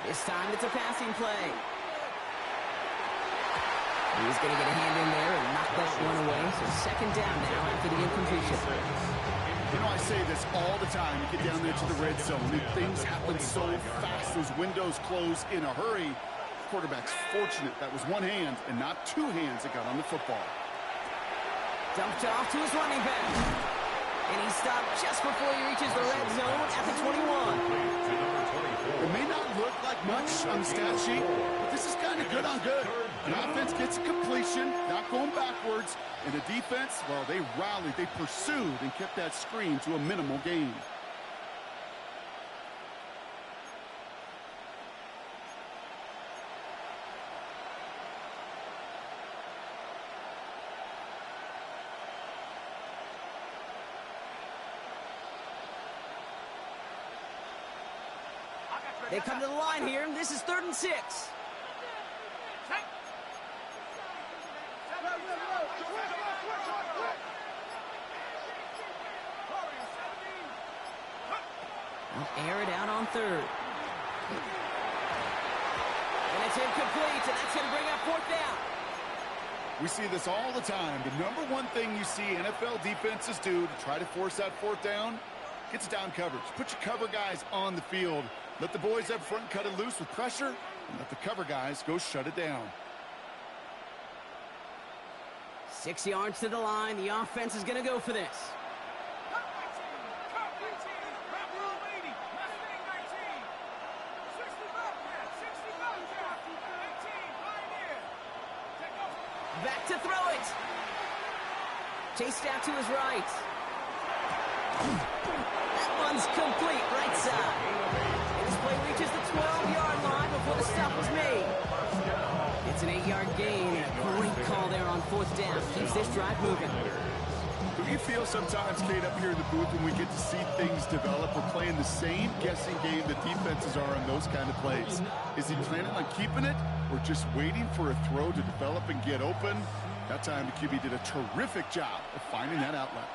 This time it's a passing play. He's going to get a hand in there and knock that one away. So 2nd down now after the incompletion. You know, I say this all the time. You get down there to the red zone, and things happen so fast. Those windows close in a hurry. Quarterback's fortunate that was one hand and not 2 hands that got on the football. Dumped off to his running back. And he stopped just before he reaches the red zone at the 21. It may not look like much on the stat sheet, but this is kind of good on good. An offense gets a completion, not going backwards, and the defense, well, they rallied, they pursued, and kept that screen to a minimal gain. They come to the line here, and this is 3rd and 6. They'll air it out on 3rd. And it's incomplete, and that's going to bring up 4th down. We see this all the time. The number one thing you see NFL defenses do to try to force that 4th down, gets down coverage. Put your cover guys on the field. Let the boys up front cut it loose with pressure, and let the cover guys go shut it down. 6 yards to the line. The offense is going to go for this. Back to throw it. Chased out to his right. That one's complete, right side. And this play reaches the 12-yard line before the stop was made. It's an 8-yard gain, and a great call there on 4th down. Keeps this drive moving. Do you feel sometimes, Kate, up here in the booth when we get to see things develop, we're playing the same guessing game the defenses are on those kind of plays? Is he planning on keeping it or just waiting for a throw to develop and get open? That time the QB did a terrific job of finding that outlet.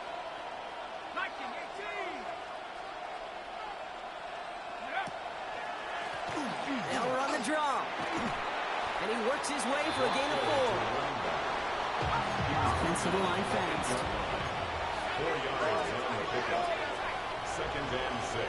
They'll run the draw. And he works his way for a gain of 4. Offensive line fast. 4 yards on the pickup. 2nd and 6.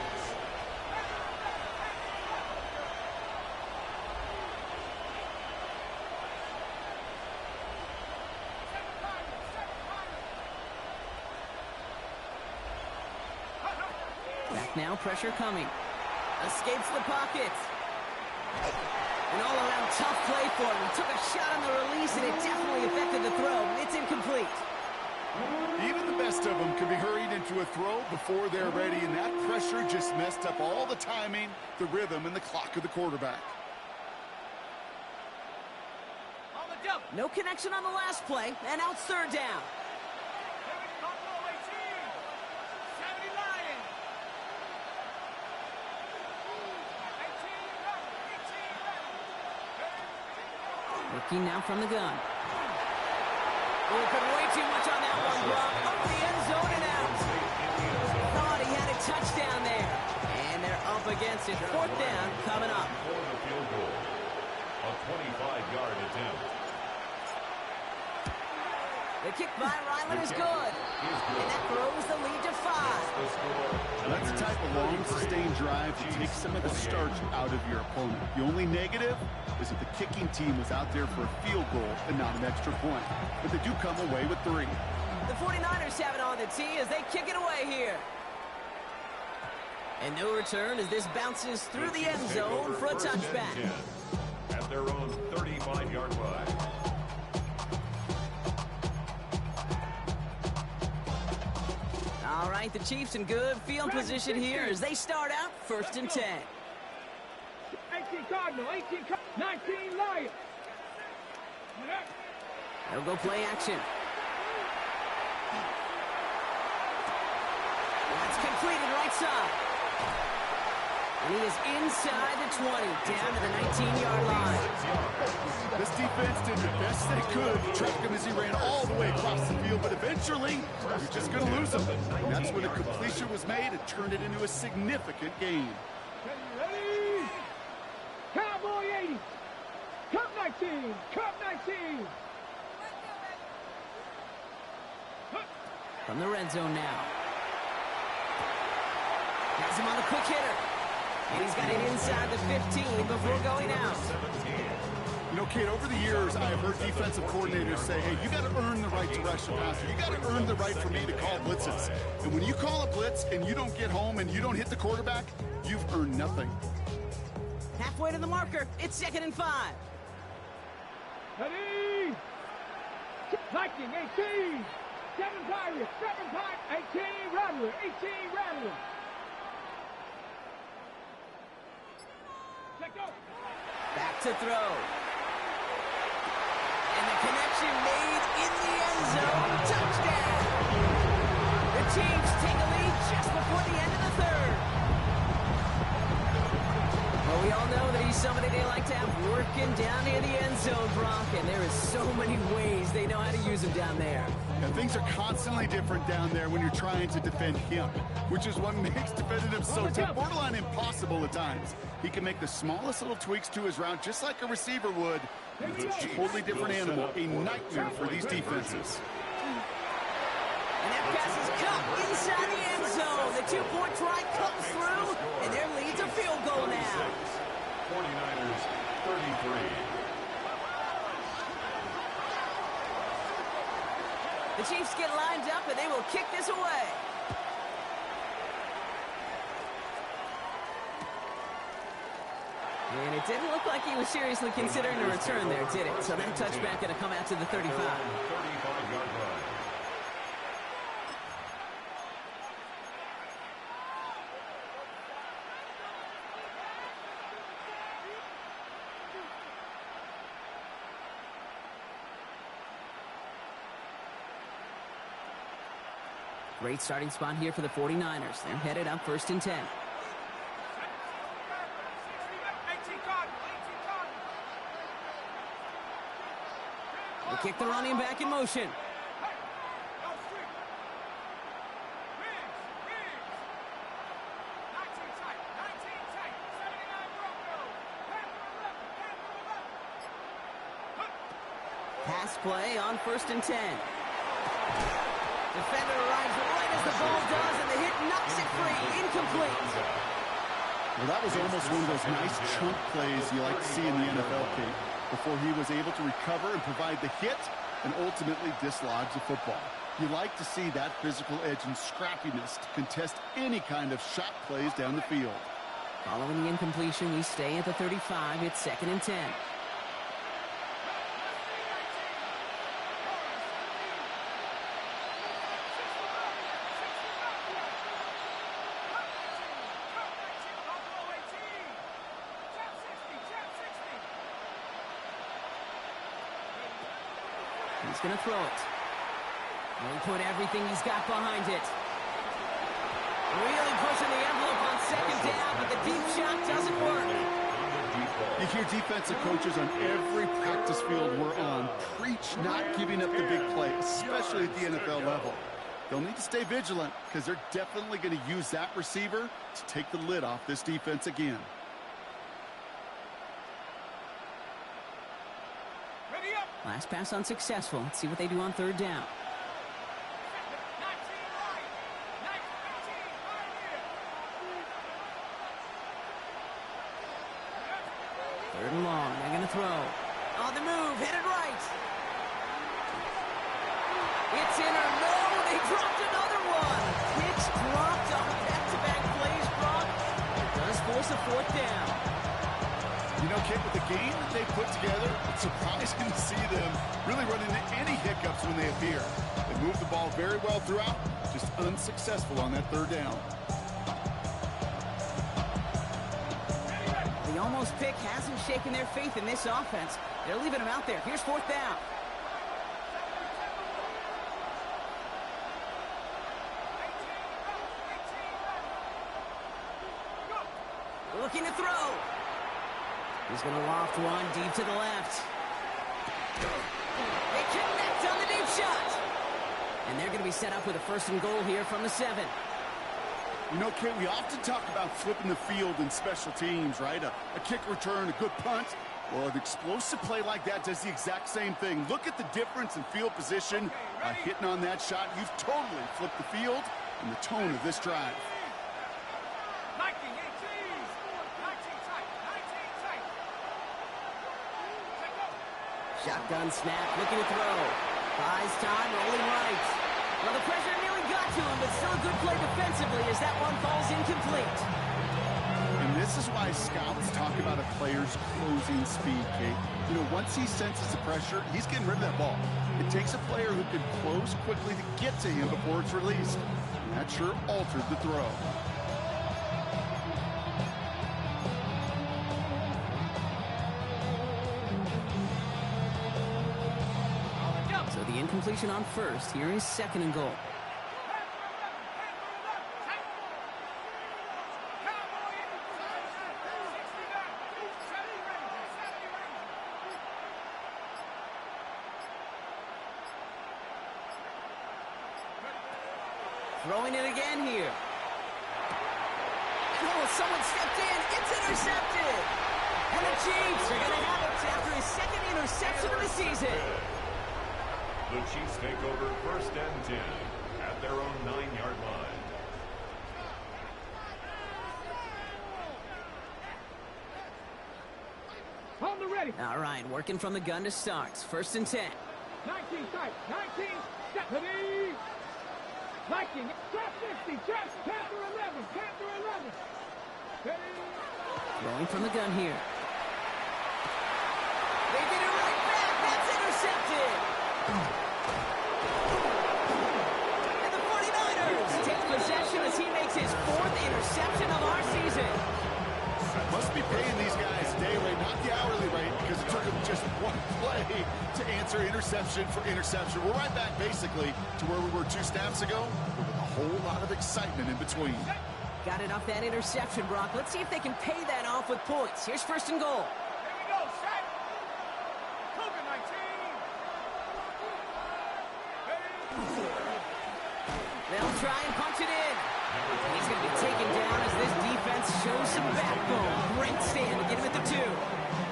Back now, pressure coming. Escapes the pocket. An all-around tough play for him. He took a shot on the release, and it definitely affected the throw. It's incomplete. Even the best of them can be hurried into a throw before they're ready, and that pressure just messed up all the timing, the rhythm, and the clock of the quarterback. No connection on the last play, and now it's 3rd down. Looking now from the gun. Oh, put way too much on that one, Brock. Up the end zone and out. Thought he had a touchdown there. And they're up against it. Fourth down coming up. For the field goal. A 25-yard attempt. The kick by Ryland is good. And that throws the lead to 5. That's the type of long, sustained drive to take some of the starch out of your opponent. The only negative is that the kicking team was out there for a field goal and not an extra point. But they do come away with 3. The 49ers have it on the tee as they kick it away here. And no return as this bounces through the end zone for a touchback. At their own 35-yard line. All right, the Chiefs in good field position here as they start out 1st and 10. 18 Cardinal, 19 Lions. They'll go play action. That's completed right side. And he is inside the 20, down to the 19-yard line. This defense did the best they could to track him as he ran all the way across the field, but eventually, you're just going to lose him. And that's when a completion was made and turned it into a significant gain. Ready? Cowboy 80. Cup 19. Cup 19. From the red zone now. Has him on the quick hitter. And he's got it inside the 15 before going out. You know, Kate, over the years, I have heard defensive coordinators say, hey, you got to earn the right to rush the passer. You got to earn the right for me to call blitzes. And when you call a blitz and you don't get home and you don't hit the quarterback, you've earned nothing. Halfway to the marker. It's 2nd and 5. Ready? Viking 18. 7 Pirates. 7 Pirates. 18 Rattler. 18 Rattler. Back to throw. And the connection made in the end zone. Touchdown! The Chiefs take a lead just before the end of the 3rd. Well, we all know that he's somebody they like to have working down near the end zone, Brock, and there is so many ways they know how to use him down there. And things are constantly different down there when you're trying to defend him, which is what makes defending him so tough, borderline impossible at times. He can make the smallest little tweaks to his route, just like a receiver would. It's a totally different animal, a nightmare for these defenses. And that pass is cut inside the end zone. The 2-point try comes through, and their lead's a field goal now. 49ers 33. The Chiefs get lined up, and they will kick this away. And it didn't look like he was seriously considering a return there, did it? So that touchback going to come out to the 35. 35-yard line. Great starting spot here for the 49ers. They're headed up 1st and 10. They kick the running back in motion. Pass play on 1st and 10. Defender arrives right as the ball does, and the hit knocks it free. Incomplete. Well, that was almost one of those nice chunk plays you like to see in the NFL, Kate, before he was able to recover and provide the hit and ultimately dislodge the football. You like to see that physical edge and scrappiness to contest any kind of shot plays down the field. Following the incompletion, we stay at the 35. It's 2nd and 10. He's going to throw it. He'll put everything he's got behind it. Really pushing the envelope on 2nd down, but the deep shot doesn't work. You hear defensive coaches on every practice field we're on preach not giving up the big play, especially at the NFL level. They'll need to stay vigilant because they're definitely going to use that receiver to take the lid off this defense again. Last pass unsuccessful. Let's see what they do on third down. Third and long. They're going to throw. On the move. Headed right. It's in or no. They dropped another one. Picks dropped on back-to-back plays, Brock. It does force a fourth down. You know, Kit, with the game that they put together, it's surprising to see them really run into any hiccups when they appear. They moved the ball very well throughout, just unsuccessful on that third down. The almost pick hasn't shaken their faith in this offense. They're leaving him out there. Here's fourth down. Looking to throw. He's going to loft one deep to the left. They connect on the deep shot. And they're going to be set up with a first and goal here from the 7. You know, Kit, we often talk about flipping the field in special teams, right? A kick return, a good punt. Well, an explosive play like that does the exact same thing. Look at the difference in field position. Hitting on that shot, you've totally flipped the field and the tone of this drive. Shotgun snap, looking to throw. Buys time, rolling right. Well, the pressure nearly got to him, but still a good play defensively as that one falls incomplete. And this is why scouts talk about a player's closing speed, Kate. You know, once he senses the pressure, he's getting rid of that ball. It takes a player who can close quickly to get to him before it's released. And that sure altered the throw. So the incompletion on first. Here is second and goal. Throwing it again here. Oh, someone stepped in. It's intercepted. And the Chiefs are going to have it after his second interception of the season. The Chiefs take over first and 10 at their own 9-yard line. On the ready. All right, working from the gun to start. First and 10. 19 tight. 19. Step ready. Liking. Trap 50. Trap. Panther 11. Panther 11. Ready. Throwing from the gun here. They get it right back. That's intercepted. And the 49ers take possession as he makes his 4th interception of our season. Must be paying these guys day rate, not the hourly rate, because it took them just one play to answer interception for interception. We're right back, basically, to where we were 2 snaps ago, with a whole lot of excitement in between. Got it off that interception, Brock. Let's see if they can pay that off with points. Here's first and goal. Here we go. Set. Cougar 19. They'll try and punch it in. He's going to be taken down as this defense shows some backbone. Great stand to get him at the 2.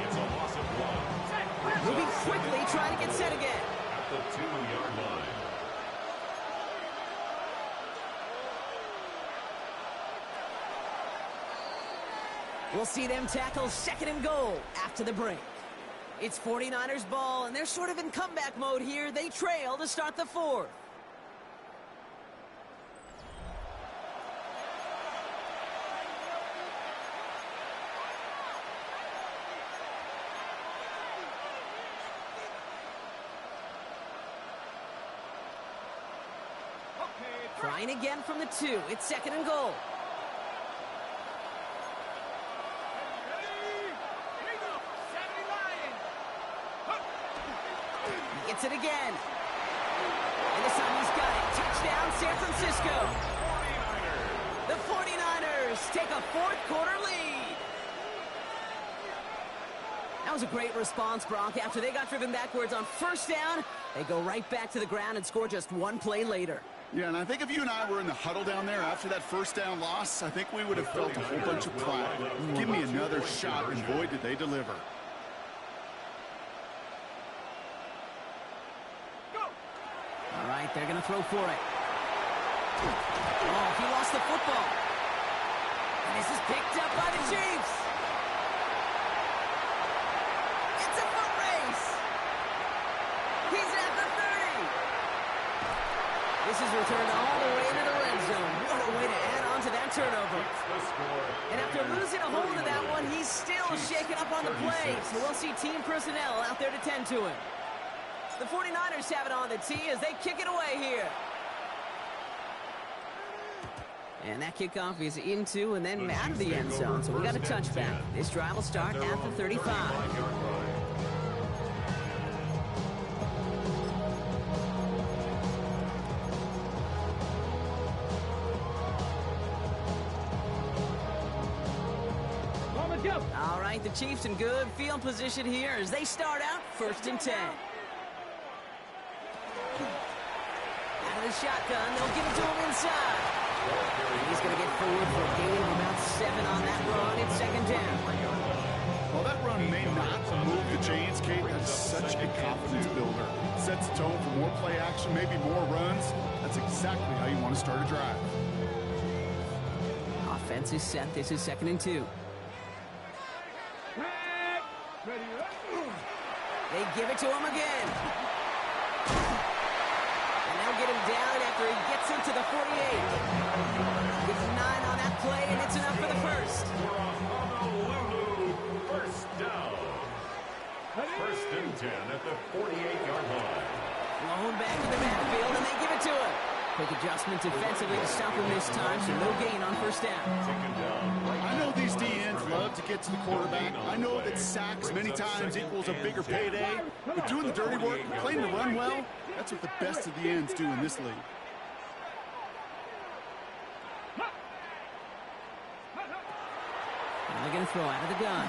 It's a loss of 1. Moving quickly, trying to get set again. At the 2-yard line. We'll see them tackle second and goal after the break. It's 49ers ball, and they're sort of in comeback mode here. They trail to start the 4th. Trying again from the 2. It's second and goal. He gets it again. And this time he's got it. Touchdown, San Francisco. 49ers. The 49ers take a 4th quarter lead. was a great response, Brock. After they got driven backwards on first down, they go right back to the ground and score just one play later. Yeah, and I think if you and I were in the huddle down there after that first down loss, I think we would have felt a whole bunch of pride. Give me another shot, and boy, did they deliver. All right, they're going to throw for it. Oh, he lost the football. And this is picked up by the Chiefs. It's a foot race. He's at the 30. This is returned all the way into the red zone. What a way to add on to that turnover. And after losing a hold of that one, he's still shaken up on the play. So we'll see team personnel out there to tend to him. The 49ers have it on the tee as they kick it away here. And that kickoff is into and then out of the end zone. So we got a touchback. This drive will start at the 35. All right, the Chiefs in good field position here as they start out 1st and 10. Out of the shotgun, they'll give it to him inside. He's going to get forward for a gain of about 7 on that run. It's 2nd down. Well, that run may not move the chains, Kate. That's such a confidence builder. Sets the tone for more play action, maybe more runs. That's exactly how you want to start a drive. Offense is set. This is 2nd and 2. They give it to him again. And they'll get him down after he gets into the 48. Gets 9 on that play, and it's enough for the first. First down. 1st and 10 at the 48-yard line. Blown back in the backfield, and they give it to him. Quick adjustment defensively to stop him this time, so no gain on 1st down. I know these DNs love to get to the quarterback. I know that sacks many times equals a bigger payday. But doing the dirty work, playing the run well, that's what the best of the ends do in this league. And they're going to throw out of the gun.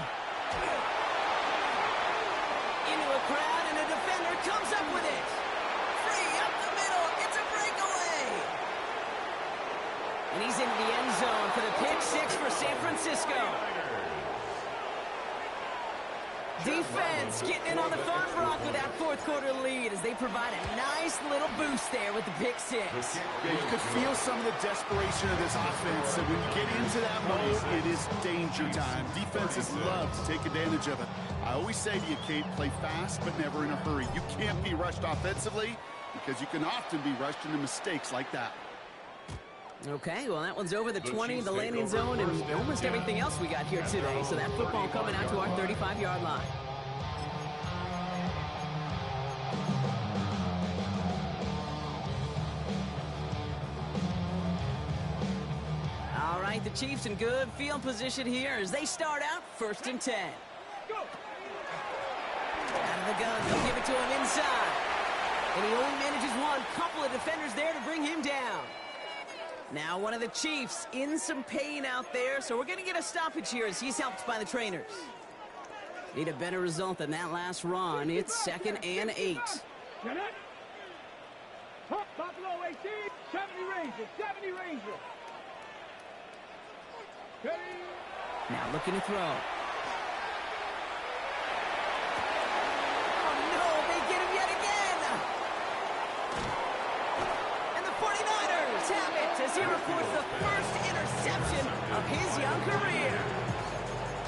Into a crowd, and a defender comes up with it. Free up the middle. It's a breakaway. And he's into the end zone for the pick 6 for San Francisco. Defense getting in on the fun, Brock, with that 4th quarter lead as they provide a nice little boost there with the pick 6. Yeah, you could feel some of the desperation of this offense. And when you get into that mode, it is danger time. Defenses love to take advantage of it. I always say to you, Kate, play fast but never in a hurry. You can't be rushed offensively because you can often be rushed into mistakes like that. Okay, well, that one's over the 20, the landing zone, and almost everything else we got here today. So that football coming out to our 35-yard line. All right, the Chiefs in good field position here as they start out 1st and 10. Out of the gun, they'll give it to him inside. And he only manages one. Couple of defenders there to bring him down. Now one of the Chiefs in some pain out there, so we're going to get a stoppage here as he's helped by the trainers. Need a better result than that last run. It's 2nd and 8. Buffalo 18, 70 Rangers, 70 Rangers. Now looking to throw. Oh no, they get him yet again! And the 49ers have it as he reports the first interception of his young career.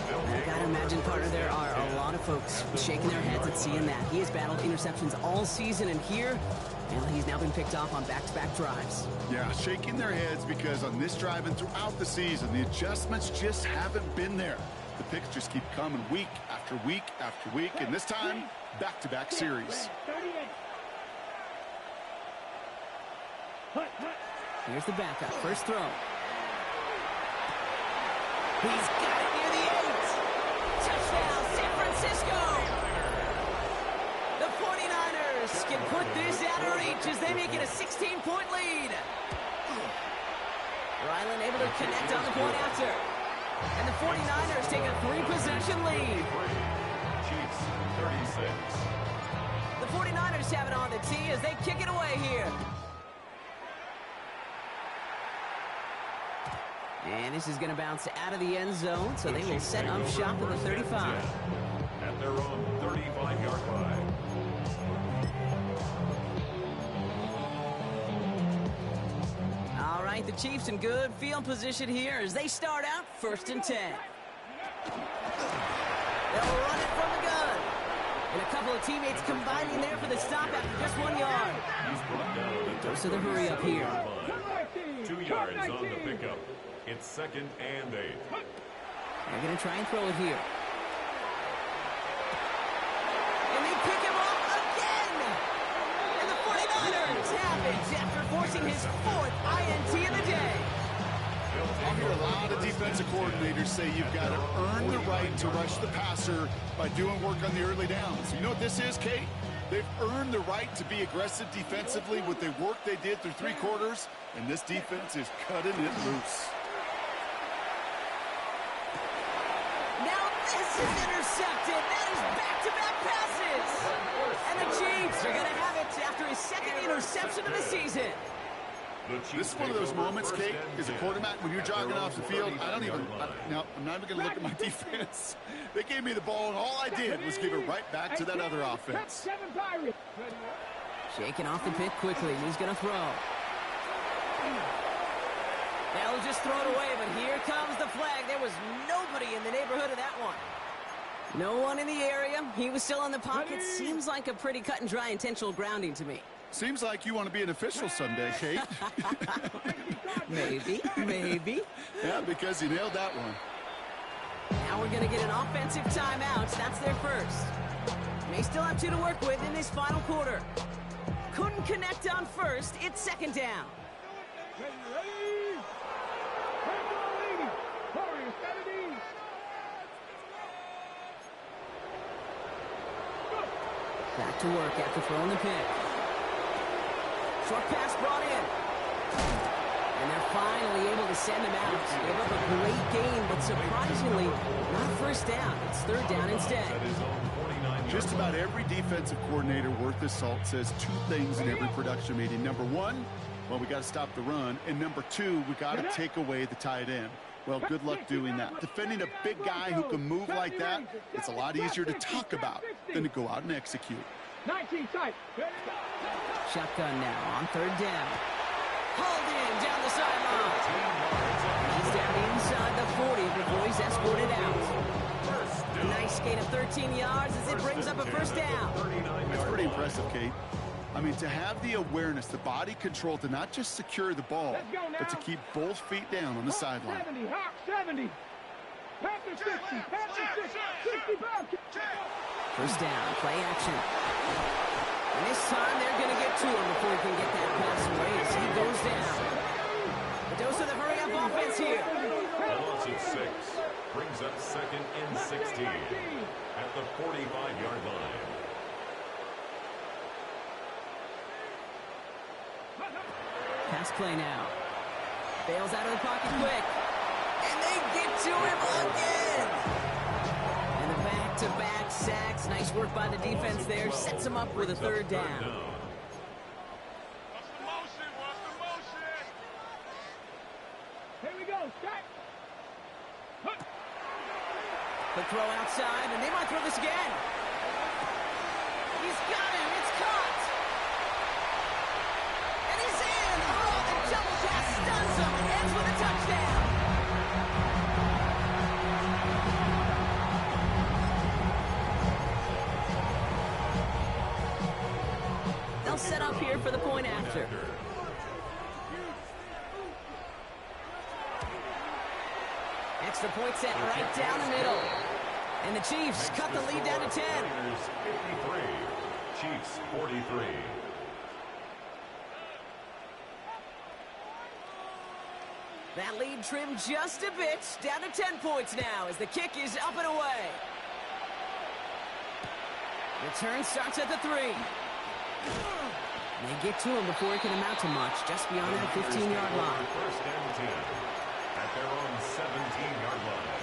I gotta imagine, partner, there are a lot of folks shaking their heads at seeing that. He has battled interceptions all season, and here, well, he's now been picked off on back-to-back drives. Yeah, shaking their heads because on this drive and throughout the season, the adjustments just haven't been there. The picks just keep coming week after week after week, and this time, back-to-back series. Here's the backup. First throw. He's got it near the 8. Touchdown, San Francisco! The 49ers can put this out of reach as they make it a 16-point lead. Ryland able to connect on the point after. And the 49ers take a 3-possession lead. Chiefs 36. The 49ers have it on the tee as they kick it away here. And this is going to bounce out of the end zone, so they will set up shop at the 35. At their own 35-yard line. All right, the Chiefs in good field position here as they start out 1st and 10. They'll run it from the gun. And a couple of teammates combining there for the stop after just 1 yard. Goes to the hurry up here. 2 yards on the pickup. It's 2nd and 8. They're going to try and throw it here. And they pick him up again. And the 49ers have it after forcing his 4th INT of the day. I'll hear a lot of defensive coordinators say you've got to earn the right to rush the passer by doing work on the early downs. You know what this is, Kate? They've earned the right to be aggressive defensively with the work they did through 3 quarters, and this defense is cutting it loose. Now this is intercepted. That is back-to-back passes. And the Chiefs are going to have it after his 2nd interception of the season. This is one of those moments, Kate, as a quarterback, when you're jogging off the field, I'm not even going to look at my defense. They gave me the ball, and all I did was give it right back to that other offense. Shaking off the pick quickly. He's going to throw. They'll just throw it away, but here comes the flag. There was nobody in the neighborhood of that one. No one in the area. He was still in the pocket. Seems like a pretty cut and dry intentional grounding to me. Seems like you want to be an official someday, Kate. Maybe. Yeah, because you nailed that one. Now we're going to get an offensive timeout. That's their first. They still have 2 to work with in this final quarter. Couldn't connect on first. It's 2nd down. Back to work after throwing the pick. Short pass brought in. And they're finally able to send him out. Gave up a great gain, but surprisingly, not a 1st down. It's 3rd down instead. Just about every defensive coordinator worth his salt says 2 things in every production meeting. Number 1, well, we got to stop the run. And number 2, we got to take away the tight end. Well, good luck doing that. Defending a big guy who can move like that, it's a lot easier to talk about than to go out and execute. 19 tight. Shotgun now on 3rd down. Hauled in down the sideline. He's down inside the 40 before he's escorted out. A nice gain of 13 yards as it brings up a 1st down. That's pretty impressive, Kate. I mean, to have the awareness, the body control to not just secure the ball, but to keep both feet down on the sideline. 70, Hawk 70. Panther 60, Panther 60, 65. 1st down, play action. And this time they're going to get to him before he can get that pass away as he goes down. The dose of the hurry-up offense here. Loss of 6 brings up 2nd and 16 at the 45-yard line. Pass play now. Bails out of the pocket quick. And they get to him again. And the back-to-back sacks. Nice work by the defense there. Sets him up with a 3rd down. Here we go, Jack. The throw outside, and they might throw this again. He's got him. It's caught. And he's in. Oh, the double pass stuns him and ends with a touchdown. They'll set up here for the point after. Extra point set right down the middle. And the Chiefs cut the lead down to 10. 53. Chiefs 43. That lead trimmed just a bit. Down to 10 points now as the kick is up and away. Return starts at the 3. They get to him before it can amount to much, just beyond that 15-yard line. 1st and 10 at their own 17-yard line.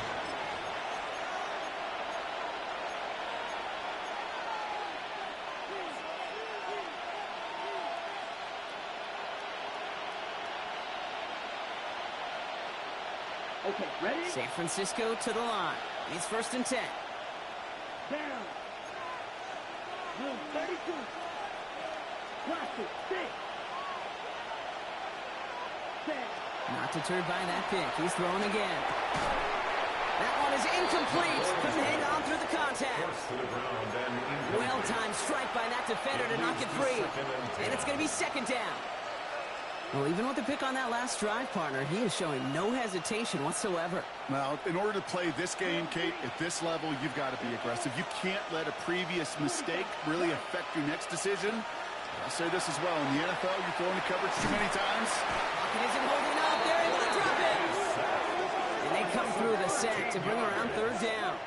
Okay, ready? San Francisco to the line. It's 1st and 10. Down. Room 32. Watch it. 6. 10. Not deterred by that pick. He's throwing again. That one is incomplete. Couldn't hang on through the contact. Well-timed strike by that defender to knock it free. And it's going to be 2nd down. Well, even with the pick on that last drive, partner, he is showing no hesitation whatsoever. Well, in order to play this game, Kate, at this level, you've got to be aggressive. You can't let a previous mistake really affect your next decision. I'll say this as well. In the NFL, you're throwing the coverage too many times. Pocket isn't holding up. They're able to drop it. And they come through the sack to bring around 3rd down.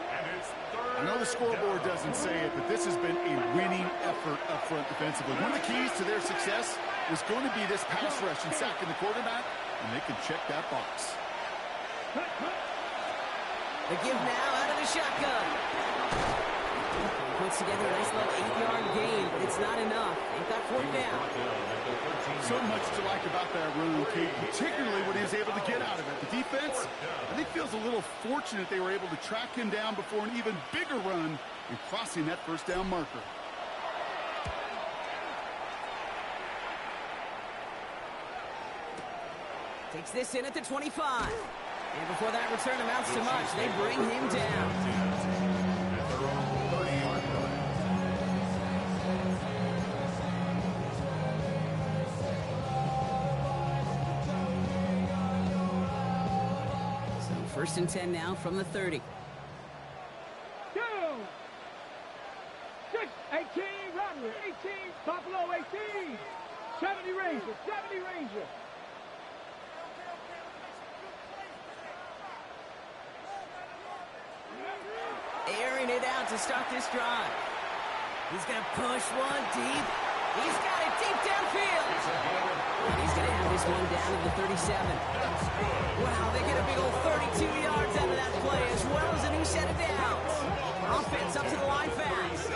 I know the scoreboard doesn't say it, but this has been a winning effort up front defensively. One of the keys to their success was going to be this pass rush and sacking the quarterback, and they can check that box. The give now out of the shotgun. He puts together a nice little 8-yard gain, but it's not enough. They've got 4th down. So much to like about that run, Kate, particularly what he was able to get out of it. The defense, I think, feels a little fortunate they were able to track him down before an even bigger run and crossing that 1st down marker. Takes this in at the 25. And before that return amounts to much, they bring him down. So 1st and 10 now from the 30. 2. 6. 18. Robbery. 18. Buffalo 18. 70 Ranger. 70 Ranger. Airing it out to start this drive. He's going to push one deep. He's got it deep downfield. And he's going to have this one down to the 37. Wow, they get a big old 32 yards out of that play, as well as a new set of downs. Offense up to the line fast.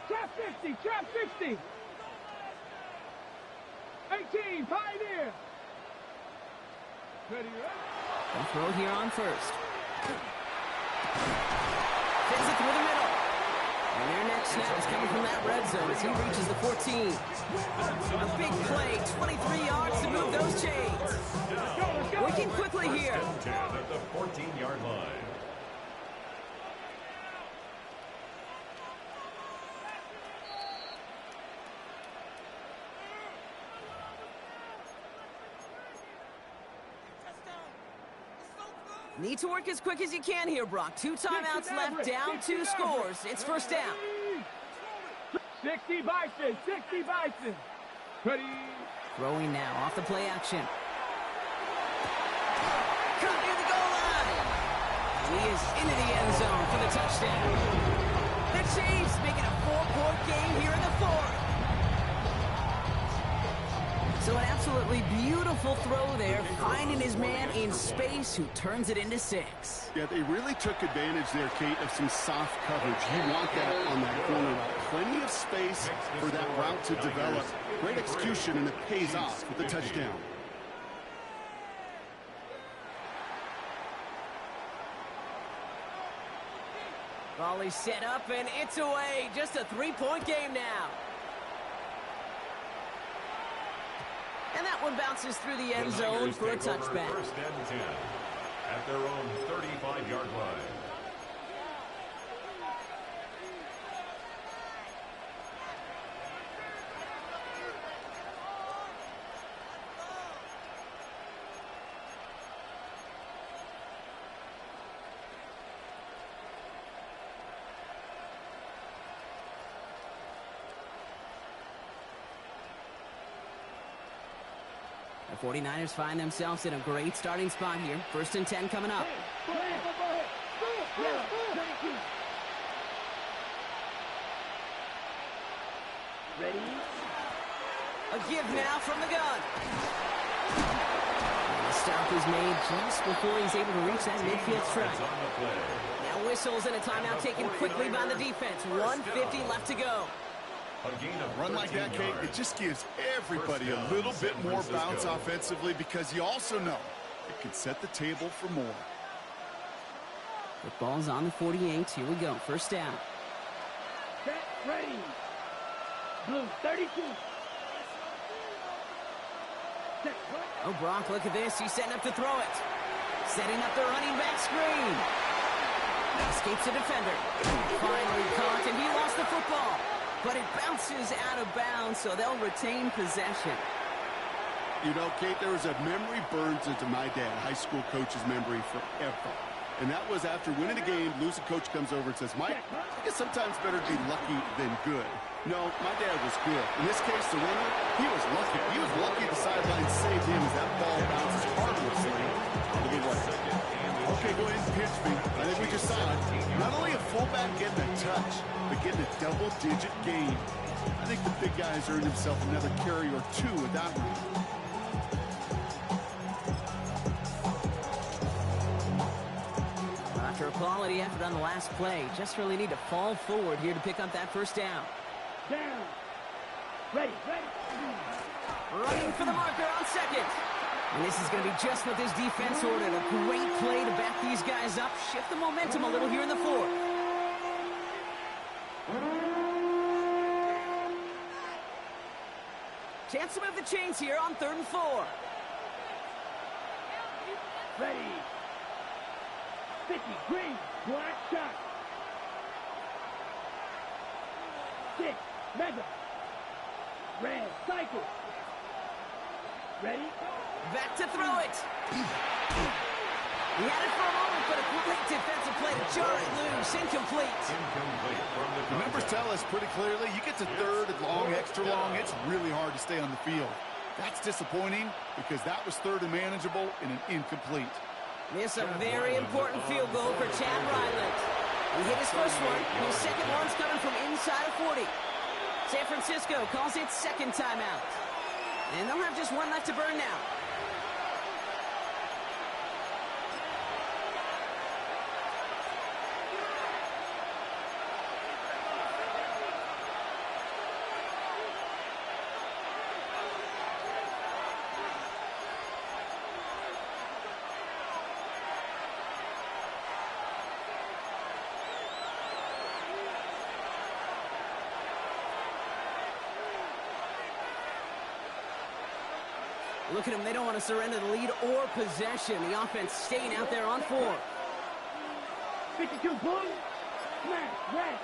Trap 50, trap 50. 18, Pioneer. Ready, They'll throw here on 1st. Fits it through the middle. And their next snap is coming from that red zone as he reaches the 14. A big play, 23 yards to move those chains. Working quickly here. At the 14-yard line. Need to work as quick as you can here, Brock. 2 timeouts left, down 2 scores. It's 1st down. 60 Bison, 60 Bison. Ready. Throwing now off the play action. Caught near the goal line. And he is into the end zone for the touchdown. The Chiefs making a 4-point game here in the 4th. So an absolutely beautiful throw there, finding his man in space who turns it into 6. Yeah, they really took advantage there, Kate, of some soft coverage. You want that on that corner route. Plenty of space for that route to develop. Great execution, and it pays off with the touchdown. Volley set up, and it's away. Just a 3-point game now. And that one bounces through the end zone for a touchback. 1st and 10 at their own 35-yard line. The 49ers find themselves in a great starting spot here. 1st and 10 coming up. Ready. A give now from the gun. And the Stop is made just before he's able to reach that midfield strike. Now whistles and a timeout taken quickly by the defense. 1:50 left to go. A run like that, Kate, it just gives everybody a little bit more bounce offensively because you also know it can set the table for more. The ball's on the 48. Here we go. First down. Set, ready. Blue, 32. Set, Oh, Brock, look at this. He's setting up to throw it. Setting up the running back screen. Escapes the defender. Finally caught, and he lost the football. But it bounces out of bounds, so they'll retain possession. You know, Kate, there was a memory burns into my dad, high school coach's memory forever. And that was after winning a game, losing coach comes over and says, Mike, I think it's sometimes better to be lucky than good. No, my dad was good. In this case, the winner, he was lucky. He was lucky the sideline saved him as that ball bounces harmlessly to the right. Okay, go ahead and pitch me. I think we just saw it. Not only a fullback getting a touch, but getting a double-digit gain. I think the big guy's earned himself another carry or two with that one. After a quality effort on the last play, just really need to fall forward here to pick up that first down. down. Ready, ready. Running for the marker on second. And this is going to be just what this defense ordered. A great play to back these guys up, shift the momentum a little here in the fourth. Chance to move the chains here on 3rd and 4. Ready. 50, green, black shot. 6, mega. Red, cycle. Ready? Back to throw it. He had it for a moment, but a great defensive play to jar it loose. Incomplete. The numbers tell us pretty clearly, you get to 3rd and long, extra long, it's really hard to stay on the field. That's disappointing because that was 3rd and manageable and an incomplete. This a very important field goal for Chad Ryland. He hit his first one. His second one's coming from inside of 40. San Francisco calls it second timeout. And they'll have just one left to burn now. Look at them. They don't want to surrender the lead or possession. The offense staying out there on 4. 52, boom. Smash, red.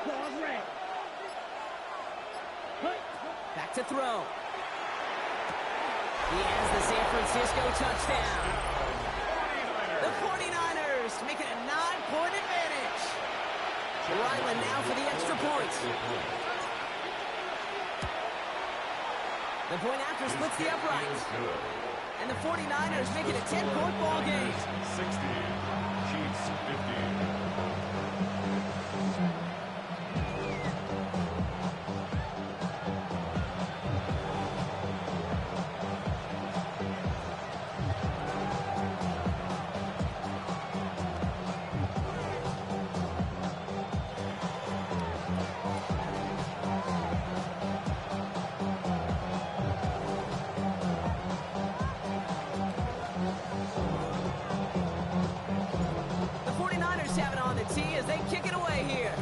Claws, red. Hut. Back to throw. He has the San Francisco touchdown. The 49ers making a 9-point advantage. Ryland now for the extra point. The point after splits the uprights. And the 49ers make it a 10-point ball game. 60, Chiefs 50. Have it on the tee as they kick it away here.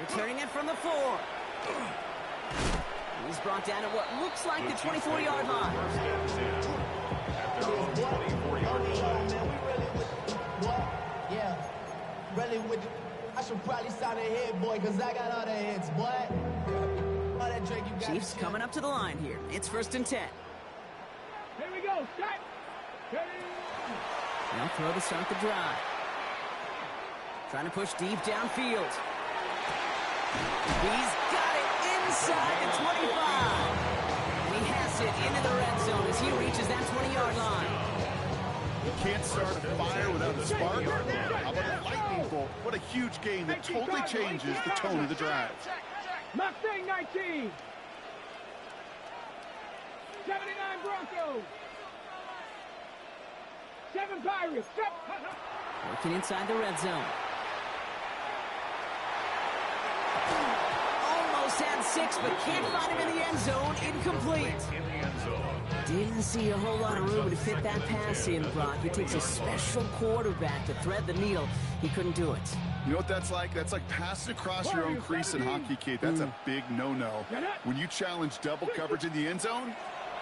Returning it from the 4. He's brought down at what looks like the 24-yard line. At their own 24-yard line. Yeah, really with you. I should probably sound a hit, boy, because I got all the hits, boy. All that drink you got. Chiefs coming up to the line here. It's 1st and 10. Here we go, start. Ready. Now throw to start the drive. Trying to push deep downfield. He's got it inside the 25. He has it into the red zone as he reaches that 20-yard line. You can't start a fire without a spark. How about a lightning bolt? What a huge gain that totally changes the tone of the drive. Mustang 19. 79 Broncos. 7 Pirates. Working inside the red zone. Almost had 6, but can't find him in the end zone. Incomplete. Didn't see a whole lot of room to fit that pass in, Brock. It takes a special quarterback to thread the needle. He couldn't do it. You know what that's like? That's like passing across your own crease in hockey, Kate. That's a big no-no. When you challenge double coverage in the end zone,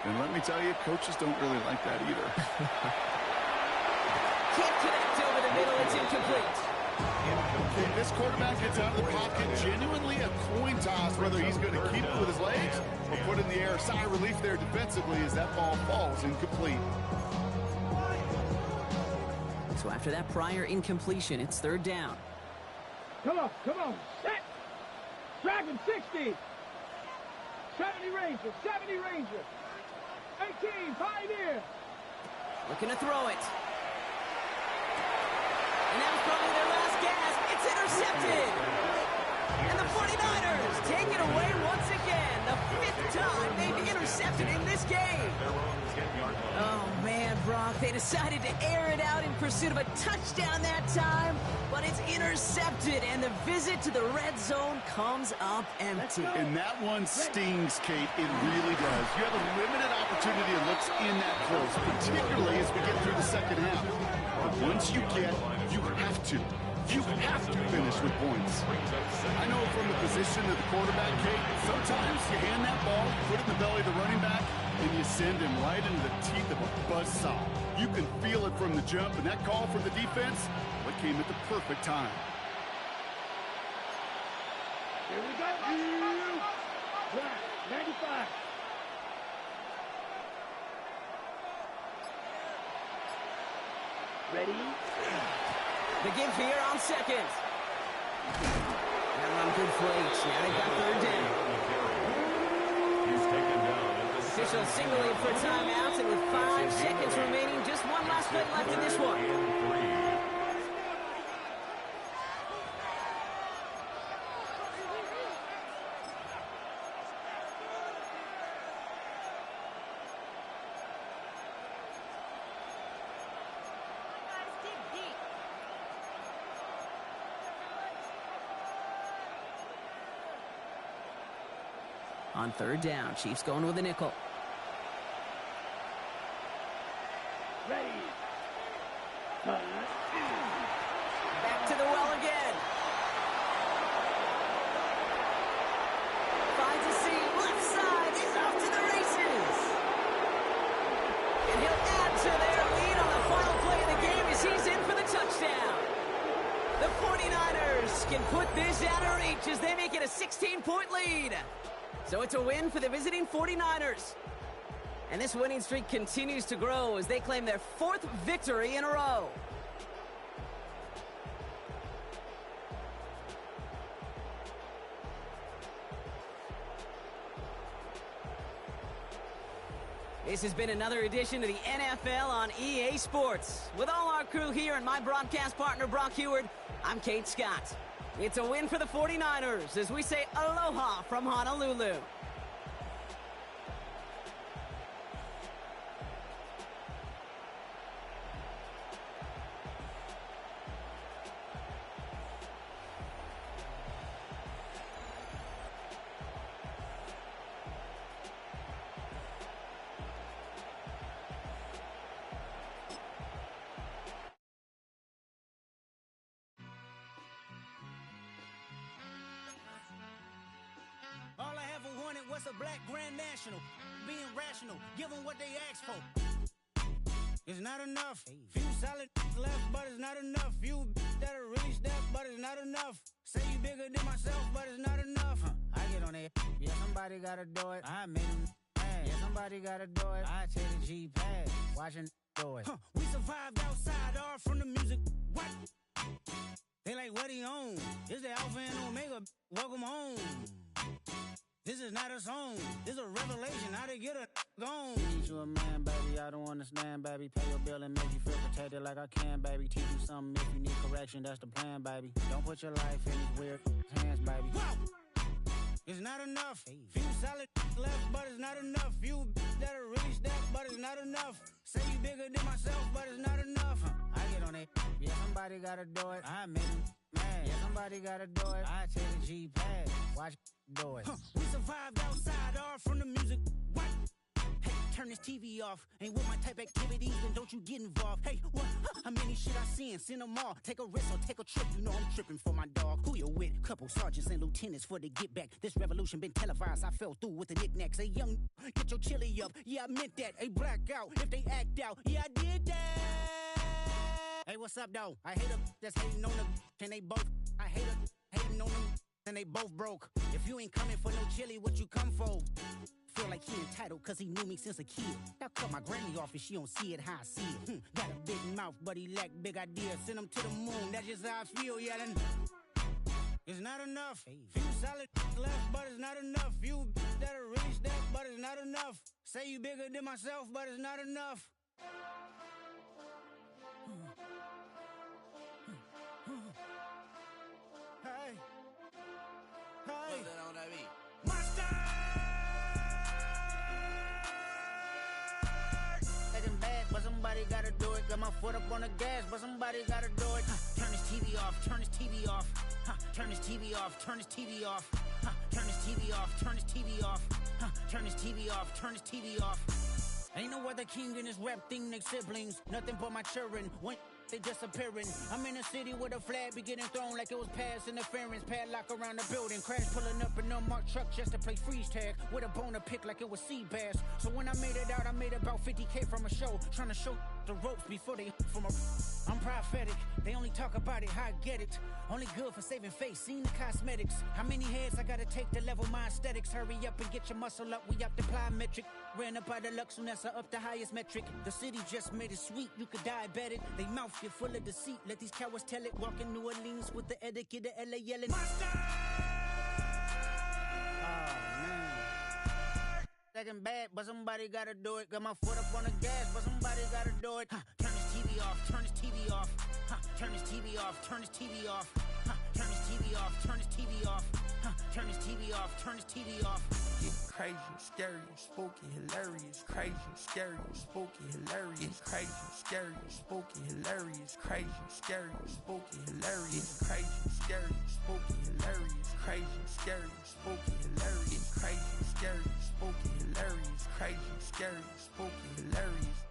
and let me tell you, coaches don't really like that either. Can't connect over the middle. It's incomplete. Okay, this quarterback gets out of the pocket, genuinely a coin toss, whether he's going to keep it with his legs or put it in the air. Sigh of relief there defensively as that ball falls incomplete. So after that prior incompletion, it's third down. Come on, set. Dragon 60. 70 Ranger, 70 Ranger. 18, Pioneer. Looking to throw it. And that was probably their last gas. It's intercepted. And the 49ers take it away once again. The 5th time they've intercepted in this game. Oh, man, Brock. They decided to air it out in pursuit of a touchdown that time, but it's intercepted, and the visit to the red zone comes up empty. And that one stings, Kate. It really does. You have a limited opportunity that looks in that close, particularly as we get through the second half. But once you have to finish with points. I know from the position of the quarterback, Kate, sometimes you hand that ball, put it in the belly of the running back, and you send him right into the teeth of a buzzsaw. You can feel it from the jump, and that call from the defense, what came at the perfect time. Here we go. 95. Ready? The give here on second. That run good for 8. Now they've got third down. Officials signaling for timeouts, and with 5 seconds remaining, just one last play left in this one. On third down, Chiefs going with a nickel. Ready. Back to the well again. Finds a seam, left side, he's off to the races. And he'll add to their lead on the final play of the game as he's in for the touchdown. The 49ers can put this out of reach as they make it a 16-point lead. So it's a win for the visiting 49ers. And this winning streak continues to grow as they claim their 4th victory in a row. This has been another edition of the NFL on EA Sports. With all our crew here and my broadcast partner, Brock Heward, I'm Kate Scott. It's a win for the 49ers as we say aloha from Honolulu. All I ever wanted was a black Grand National. Being rational, give them what they ask for. It's not enough. Few solid left, but it's not enough. Few that'll really step, but it's not enough. Say you bigger than myself, but it's not enough. I get on it. Yeah, somebody gotta do it. I made them mad. Yeah, somebody gotta do it. I take the G-pad. Watching do it. We survived outside, all from the music. What? They like, what he on? It's the Alpha and Omega. Welcome home. This is not a song. This is a revelation. How they get a gone. Teach you a man, baby. I don't understand, baby. Pay your bill and make you feel protected like I can, baby. Teach you something if you need correction. That's the plan, baby. Don't put your life in these weird hands, baby. Whoa! It's not enough. Few solid left, but it's not enough. You that'll really step, but it's not enough. Say you bigger than myself, but it's not enough. I get on it. Yeah, somebody gotta do it. I make him mad. Yeah, somebody gotta do it. I take the G-pad. Watch do it. We survived outside, all from the music. What? Hey, turn this TV off. Ain't with my type activities, then don't you get involved. Hey, what? How many shit I seen? Send them all. Take a risk or take a trip. You know I'm tripping for my dog. Who you with? Couple sergeants and lieutenants for the get back. This revolution been televised. I fell through with the knickknacks. Hey, young, get your chili up. Yeah, I meant that. Hey, black out if they act out. Yeah, I did that. Hey, what's up, though? I hate them that's hating on them. And they both. I hate them hating on them. And they both broke. If you ain't coming for no chili, what you come for? Feel like he entitled cause he knew me since a kid. Now cut my granny off if she don't see it how I see it. Got a big mouth, but he lack big ideas. Send him to the moon, that's just how I feel, yeah. It's not enough. Few solid left, but it's not enough. You that'll really step, but it's not enough. Say you bigger than myself, but it's not enough. Hey. Hey. What's that on that beat? Monster! Taking bad, but somebody gotta do it. Got my foot up on the gas, but somebody gotta do it. Turn this TV off, turn this TV off. Turn this TV off, turn this TV off. Turn this TV off, turn this TV off. Turn this TV off, turn this TV off. Ain't no other king in this rap thing, they siblings. Nothing but my children. When they disappearing. I'm in a city where the flag be getting thrown like it was past interference. Padlock around the building. Crash pulling up an unmarked truck just to play freeze tag. With a boner pick like it was sea bass. So when I made it out, I made about 50K from a show. Trying to show the ropes before they from a... I'm prophetic. They only talk about it, how I get it. Only good for saving face, seen the cosmetics. How many heads I gotta take to level my aesthetics? Hurry up and get your muscle up, we up the plyometric. Ran up out of luck, soon as I up the highest metric. The city just made it sweet, you could diabetic. They mouth get full of deceit, let these cowards tell it. Walk in New Orleans with the etiquette of LA yelling. Monster! Oh, man. Second bad, but somebody gotta do it. Got my foot up on the gas, but somebody gotta do it. Turn this TV off, turn this TV off. Turn this TV off, turn this TV off. Turn this TV off, turn this TV off. Turn this TV off, turn this TV off. It's crazy, scary, spooky, hilarious. Crazy, scary, spooky, hilarious. Crazy, scary, spooky, hilarious. Crazy, scary, spooky, hilarious. Crazy, scary, spooky, hilarious. Crazy, scary, spooky, hilarious. Crazy, scary, spooky, hilarious. Crazy, scary, spooky, hilarious.